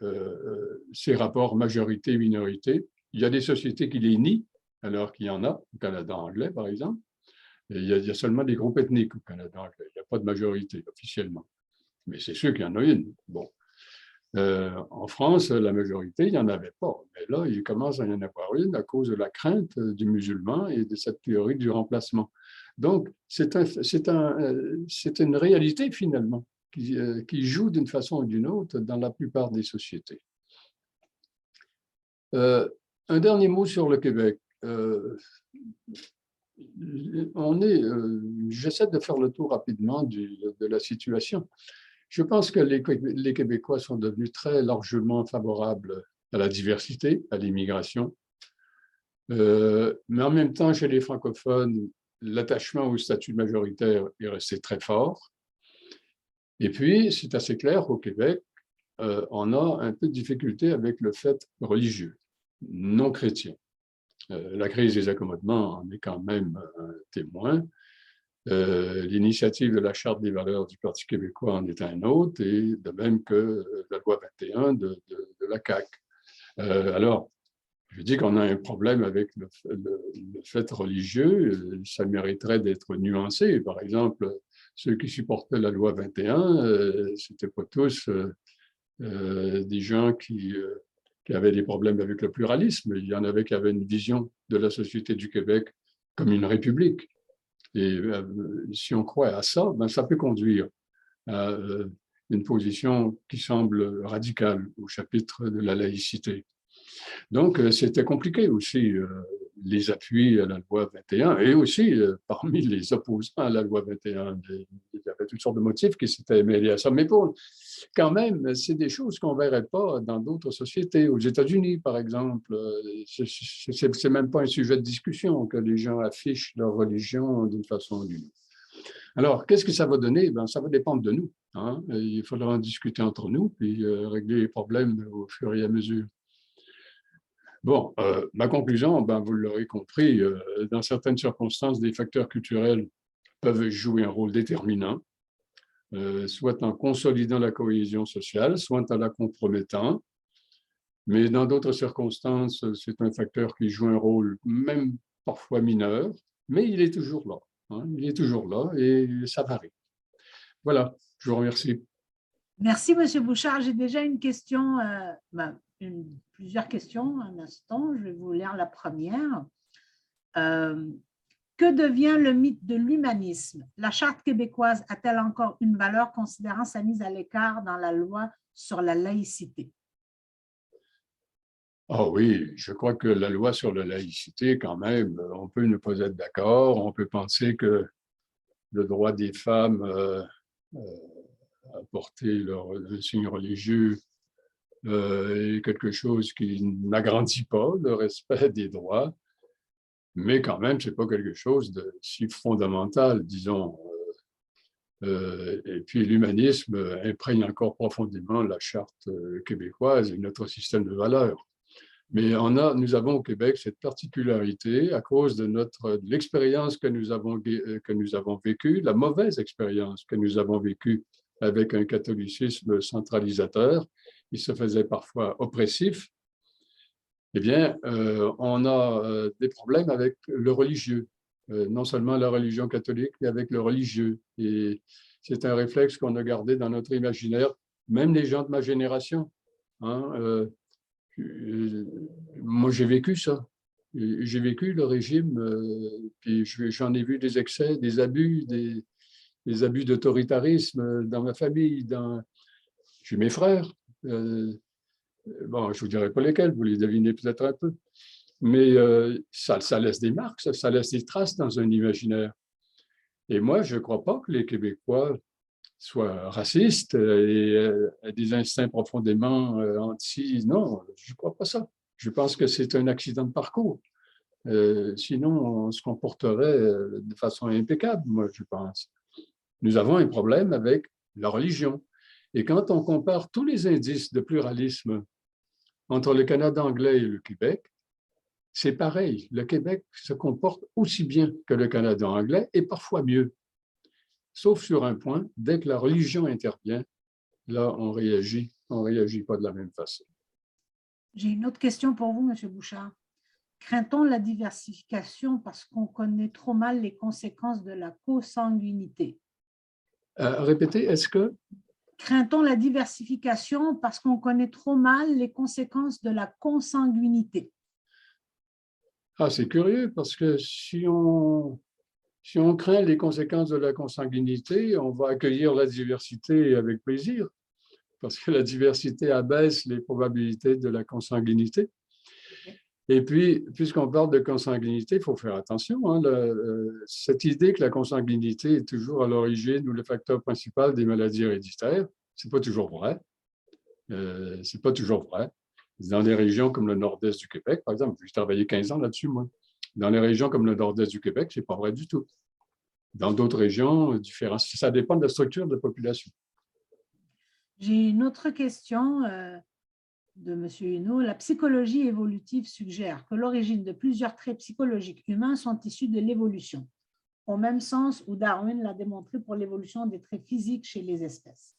rapports majorité-minorité. Il y a des sociétés qui les nient, alors qu'il y en a, au Canada anglais, par exemple. Et il y a seulement des groupes ethniques au Canada anglais. Il n'y a pas de majorité officiellement. Mais c'est sûr qu'il y en a une. Bon. En France, la majorité, il n'y en avait pas. Mais là, il commence à y en avoir une à cause de la crainte du musulman et de cette théorie du remplacement. Donc, c'est une réalité finalement qui joue d'une façon ou d'une autre dans la plupart des sociétés. Un dernier mot sur le Québec. J'essaie de faire le tour rapidement de la situation. Je pense que les Québécois sont devenus très largement favorables à la diversité, à l'immigration. Mais en même temps, chez les francophones, l'attachement au statut majoritaire est resté très fort. Et puis, c'est assez clair qu'au Québec, on a un peu de difficulté avec le fait religieux, non chrétien. La crise des accommodements en est quand même un témoin. L'initiative de la Charte des valeurs du Parti québécois en est un autre, et de même que la loi 21 de la CAQ. Alors, je dis qu'on a un problème avec le fait religieux, ça mériterait d'être nuancé. Par exemple, ceux qui supportaient la loi 21, ce n'étaient pas tous des gens qui avaient des problèmes avec le pluralisme. Il y en avait qui avaient une vision de la société du Québec comme une république. Et si on croit à ça, ben, ça peut conduire à une position qui semble radicale au chapitre de la laïcité. Donc, c'était compliqué aussi, les appuis à la loi 21 et aussi parmi les opposants à la loi 21. Il y avait toutes sortes de motifs qui s'étaient mêlés à ça. Mais quand même, c'est des choses qu'on ne verrait pas dans d'autres sociétés. Aux États-Unis, par exemple, ce n'est même pas un sujet de discussion que les gens affichent leur religion d'une façon ou d'une autre. Alors, qu'est-ce que ça va donner? Ben, ça va dépendre de nous. Hein? Il faudra en discuter entre nous puis régler les problèmes au fur et à mesure. Bon, ma conclusion, ben, vous l'aurez compris, dans certaines circonstances, des facteurs culturels peuvent jouer un rôle déterminant, soit en consolidant la cohésion sociale, soit en la compromettant. Mais dans d'autres circonstances, c'est un facteur qui joue un rôle même parfois mineur, mais il est toujours là. Hein, il est toujours là et ça varie. Voilà, je vous remercie. Merci, M. Bouchard. J'ai déjà une question, plusieurs questions, un instant. Je vais vous lire la première. Que devient le mythe de l'humanisme? La Charte québécoise a-t-elle encore une valeur considérant sa mise à l'écart dans la loi sur la laïcité? Ah oui, je crois que la loi sur la laïcité, quand même, on peut ne pas être d'accord, on peut penser que le droit des femmes à porter leur signe religieux est quelque chose qui n'agrandit pas le respect des droits, mais quand même, ce n'est pas quelque chose de si fondamental, disons. Et puis l'humanisme imprègne encore profondément la charte québécoise et notre système de valeurs. Mais nous avons au Québec cette particularité à cause de l'expérience que nous avons vécue, la mauvaise expérience que nous avons vécue avec un catholicisme centralisateur, qui se faisait parfois oppressif. Eh bien, on a des problèmes avec le religieux, non seulement la religion catholique, mais avec le religieux. Et c'est un réflexe qu'on a gardé dans notre imaginaire, même les gens de ma génération. Hein, moi, j'ai vécu ça. J'ai vécu le régime, puis j'en ai vu des excès, des abus, des abus d'autoritarisme dans ma famille. J'ai mes frères. Bon, je ne vous dirai pas lesquels, vous les devinez peut-être un peu. Mais ça laisse des marques, ça laisse des traces dans un imaginaire. Et moi, je ne crois pas que les Québécois soient racistes et aient des instincts profondément anti. Non, je ne crois pas ça. Je pense que c'est un accident de parcours. Sinon, on se comporterait de façon impeccable, moi, je pense. Nous avons un problème avec la religion. Et quand on compare tous les indices de pluralisme entre le Canada anglais et le Québec, c'est pareil. Le Québec se comporte aussi bien que le Canada anglais et parfois mieux. sauf sur un point, dès que la religion intervient, là, on réagit pas de la même façon. J'ai une autre question pour vous, M. Bouchard. Craint-on la diversification parce qu'on connaît trop mal les conséquences de la consanguinité? Répétez, est-ce que… Craint-on la diversification parce qu'on connaît trop mal les conséquences de la consanguinité? Ah, c'est curieux, parce que si on craint les conséquences de la consanguinité, on va accueillir la diversité avec plaisir, parce que la diversité abaisse les probabilités de la consanguinité. Et puis, puisqu'on parle de consanguinité, il faut faire attention. Hein, cette idée que la consanguinité est toujours à l'origine ou le facteur principal des maladies héréditaires, ce n'est pas toujours vrai. C'est pas toujours vrai. Dans des régions comme le nord-est du Québec, par exemple, j'ai travaillé 15 ans là-dessus, moi. Dans les régions comme le nord-est du Québec, ce n'est pas vrai du tout. Dans d'autres régions, différentes. Ça dépend de la structure de la population. J'ai une autre question de M. Huneau. La psychologie évolutive suggère que l'origine de plusieurs traits psychologiques humains sont issus de l'évolution, au même sens où Darwin l'a démontré pour l'évolution des traits physiques chez les espèces.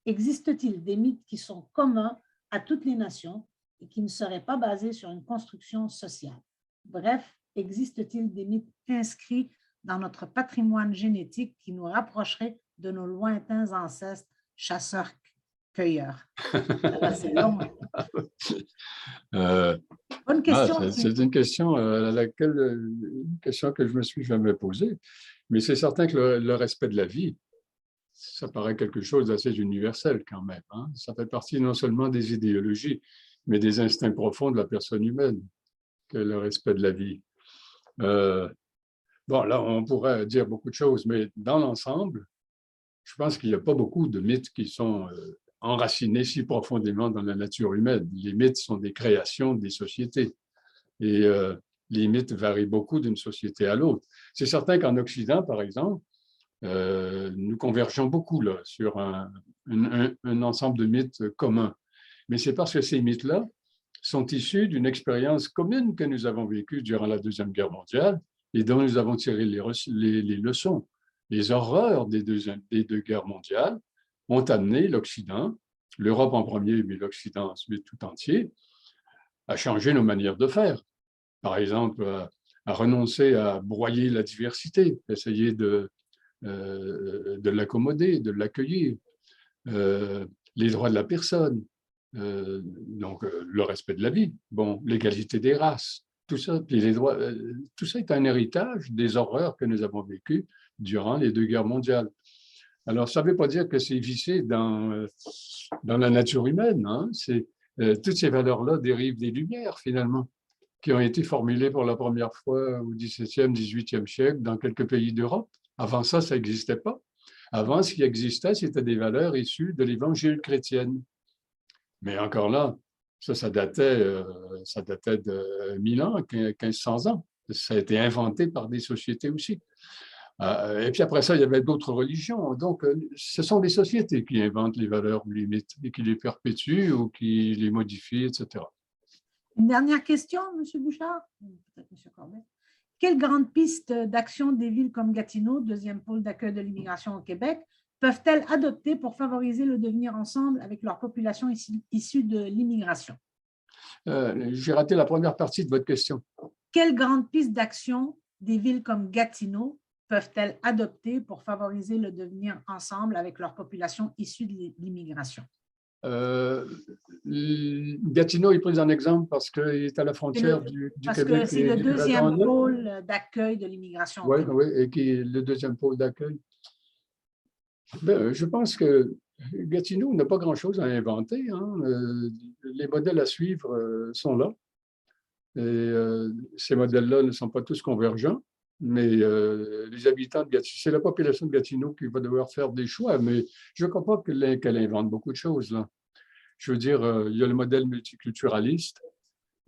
Existe-t-il des mythes qui sont communs à toutes les nations et qui ne seraient pas basés sur une construction sociale? Bref, existe-t-il des mythes inscrits dans notre patrimoine génétique qui nous rapprocheraient de nos lointains ancêtres chasseurs-cueilleurs? C'est long. Bonne question. C'est une question une question que je me suis jamais posée, mais c'est certain que le respect de la vie, ça paraît quelque chose d'assez universel quand même. Hein? Ça fait partie non seulement des idéologies, mais des instincts profonds de la personne humaine, que le respect de la vie. Bon, là, on pourrait dire beaucoup de choses, mais dans l'ensemble, je pense qu'il n'y a pas beaucoup de mythes qui sont enracinés si profondément dans la nature humaine. Les mythes sont des créations des sociétés. Et les mythes varient beaucoup d'une société à l'autre. C'est certain qu'en Occident, par exemple, nous convergeons beaucoup là, sur un ensemble de mythes communs. Mais c'est parce que ces mythes-là sont issus d'une expérience commune que nous avons vécue durant la Deuxième Guerre mondiale et dont nous avons tiré les leçons. Les horreurs des deux guerres mondiales ont amené l'Occident, l'Europe en premier, mais l'Occident ensuite tout entier, à changer nos manières de faire. Par exemple, à renoncer à broyer la diversité, essayer de l'accommoder, de l'accueillir, les droits de la personne, donc le respect de la vie, bon, l'égalité des races, tout ça, puis les droits, tout ça est un héritage des horreurs que nous avons vécues durant les deux guerres mondiales. Alors, ça ne veut pas dire que c'est vissé dans la nature humaine. Hein? Toutes ces valeurs-là dérivent des Lumières, finalement, qui ont été formulées pour la première fois au XVIIe, XVIIIe siècle dans quelques pays d'Europe. Avant ça n'existait pas. Avant, ce qui existait, c'était des valeurs issues de l'Évangile chrétien. Mais encore là, ça datait de 1000 ans, 1500 ans. Ça a été inventé par des sociétés aussi. Et puis après ça, il y avait d'autres religions. Donc, ce sont des sociétés qui inventent les valeurs ou les mythes et qui les perpétuent ou qui les modifient, etc. Une dernière question, M. Bouchard? Peut-être M. Corbet. Quelles grandes pistes d'action des villes comme Gatineau, deuxième pôle d'accueil de l'immigration au Québec, peuvent-elles adopter pour favoriser le devenir ensemble avec leur population issue de l'immigration? J'ai raté la première partie de votre question. Quelles grandes pistes d'action des villes comme Gatineau peuvent-elles adopter pour favoriser le devenir ensemble avec leur population issue de l'immigration? Gatineau est pris en exemple parce qu'il est à la frontière du Québec. Parce que c'est le deuxième pôle d'accueil de l'immigration. Oui, et qui est le deuxième pôle d'accueil. Je pense que Gatineau n'a pas grand-chose à inventer. Hein. Les modèles à suivre sont là. Et ces modèles-là ne sont pas tous convergents, mais les habitants de Gatineau, c'est la population de Gatineau qui va devoir faire des choix, mais je ne crois pas qu'elle invente beaucoup de choses. Là. Je veux dire, il y a le modèle multiculturaliste,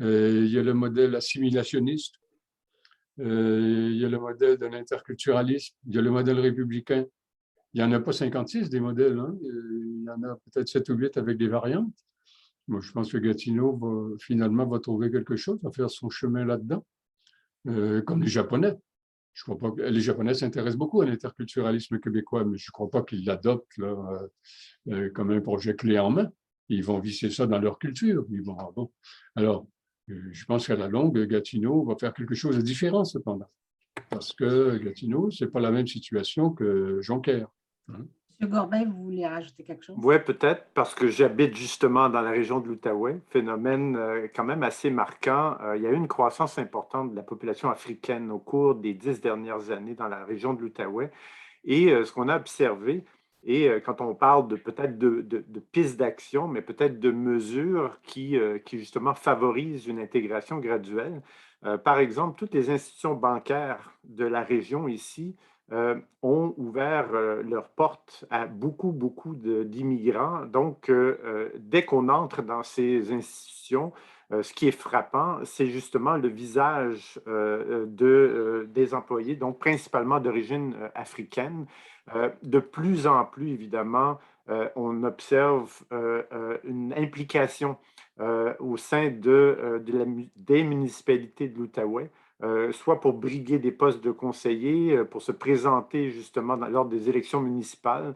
il y a le modèle assimilationniste, il y a le modèle de l'interculturalisme, il y a le modèle républicain. Il n'y en a pas 56 des modèles, hein. Il y en a peut-être 7 ou 8 avec des variantes. Moi, je pense que Gatineau, finalement, va trouver quelque chose, va faire son chemin là-dedans, comme les Japonais. Je crois pas que les Japonais s'intéressent beaucoup à l'interculturalisme québécois, mais je ne crois pas qu'ils l'adoptent comme un projet clé en main. Ils vont visser ça dans leur culture. Ils vont, bon. Alors, je pense qu'à la longue, Gatineau va faire quelque chose de différent cependant. Parce que Gatineau, ce n'est pas la même situation que Jonquière. Monsieur Gorbet, vous voulez rajouter quelque chose? Oui, peut-être, parce que j'habite justement dans la région de l'Outaouais, phénomène quand même assez marquant. Il y a eu une croissance importante de la population africaine au cours des 10 dernières années dans la région de l'Outaouais. Et ce qu'on a observé, et quand on parle de peut-être de pistes d'action, mais peut-être de mesures qui justement favorisent une intégration graduelle. Par exemple, toutes les institutions bancaires de la région ici ont ouvert leurs portes à beaucoup d'immigrants. Donc, dès qu'on entre dans ces institutions, ce qui est frappant, c'est justement le visage des employés, donc principalement d'origine africaine. De plus en plus, évidemment, on observe une implication au sein des municipalités de l'Outaouais, soit pour briguer des postes de conseillers, pour se présenter justement lors des élections municipales.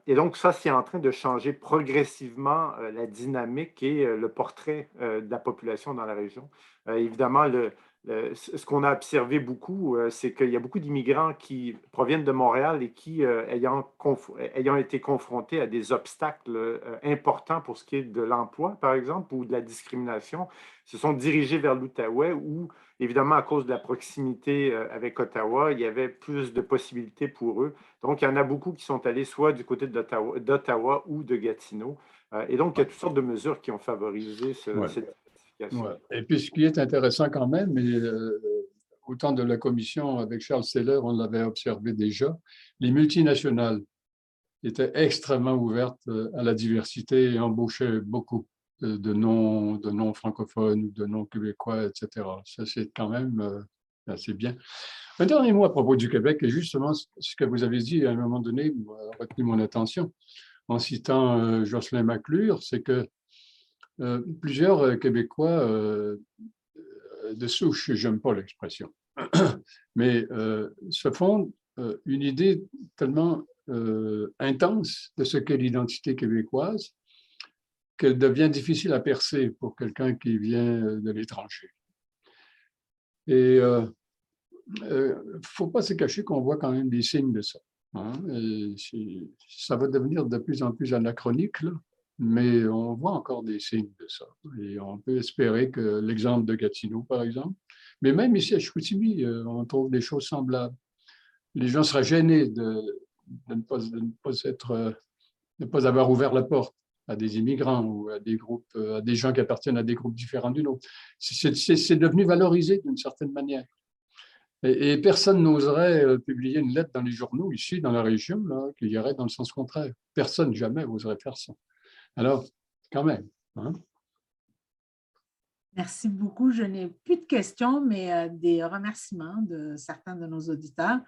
Et donc, ça, c'est en train de changer progressivement la dynamique et le portrait de la population dans la région. Évidemment, ce qu'on a observé beaucoup, c'est qu'il y a beaucoup d'immigrants qui proviennent de Montréal et qui, ayant été confrontés à des obstacles importants pour ce qui est de l'emploi, par exemple, ou de la discrimination, se sont dirigés vers l'Outaouais où, évidemment, à cause de la proximité avec Ottawa, il y avait plus de possibilités pour eux. Donc, il y en a beaucoup qui sont allés soit du côté d'Ottawa ou de Gatineau. Et donc, il y a toutes sortes de mesures qui ont favorisé cette diversification. Ouais. Et puis, ce qui est intéressant quand même, et au temps de la commission avec Charles Seller, on l'avait observé déjà, les multinationales étaient extrêmement ouvertes à la diversité et embauchaient beaucoup de non-francophones, de non-québécois, etc. Ça, c'est quand même assez bien. Un dernier mot à propos du Québec, et justement, ce que vous avez dit à un moment donné a retenu mon attention en citant Jocelyn McClure, c'est que plusieurs Québécois de souche, j'aime pas l'expression, mais se font une idée tellement intense de ce qu'est l'identité québécoise qu'elle devient difficile à percer pour quelqu'un qui vient de l'étranger. Et il ne faut pas se cacher qu'on voit quand même des signes de ça. Hein? Ça va devenir de plus en plus anachronique, là, mais on voit encore des signes de ça. Et on peut espérer que l'exemple de Gatineau, par exemple, mais même ici à Chicoutimi, on trouve des choses semblables. Les gens seraient gênés de ne pas avoir ouvert la porte à des immigrants ou à des groupes, à des gens qui appartiennent à des groupes différents du nôtre. C'est devenu valorisé d'une certaine manière. Et personne n'oserait publier une lettre dans les journaux ici, dans la région, là, qui irait dans le sens contraire. Personne, jamais, oserait faire ça. Alors, quand même. Hein? Merci beaucoup. Je n'ai plus de questions, mais des remerciements de certains de nos auditeurs.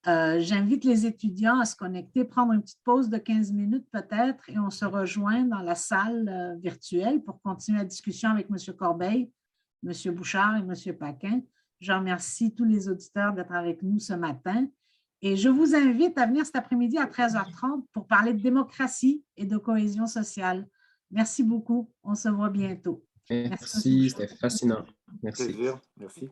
J'invite les étudiants à se connecter, prendre une petite pause de 15 minutes peut-être, et on se rejoint dans la salle virtuelle pour continuer la discussion avec M. Corbeil, M. Bouchard et M. Paquin. Je remercie tous les auditeurs d'être avec nous ce matin. Et je vous invite à venir cet après-midi à 13h30 pour parler de démocratie et de cohésion sociale. Merci beaucoup. On se voit bientôt. Merci, c'était fascinant. Merci. Plaisir. Merci.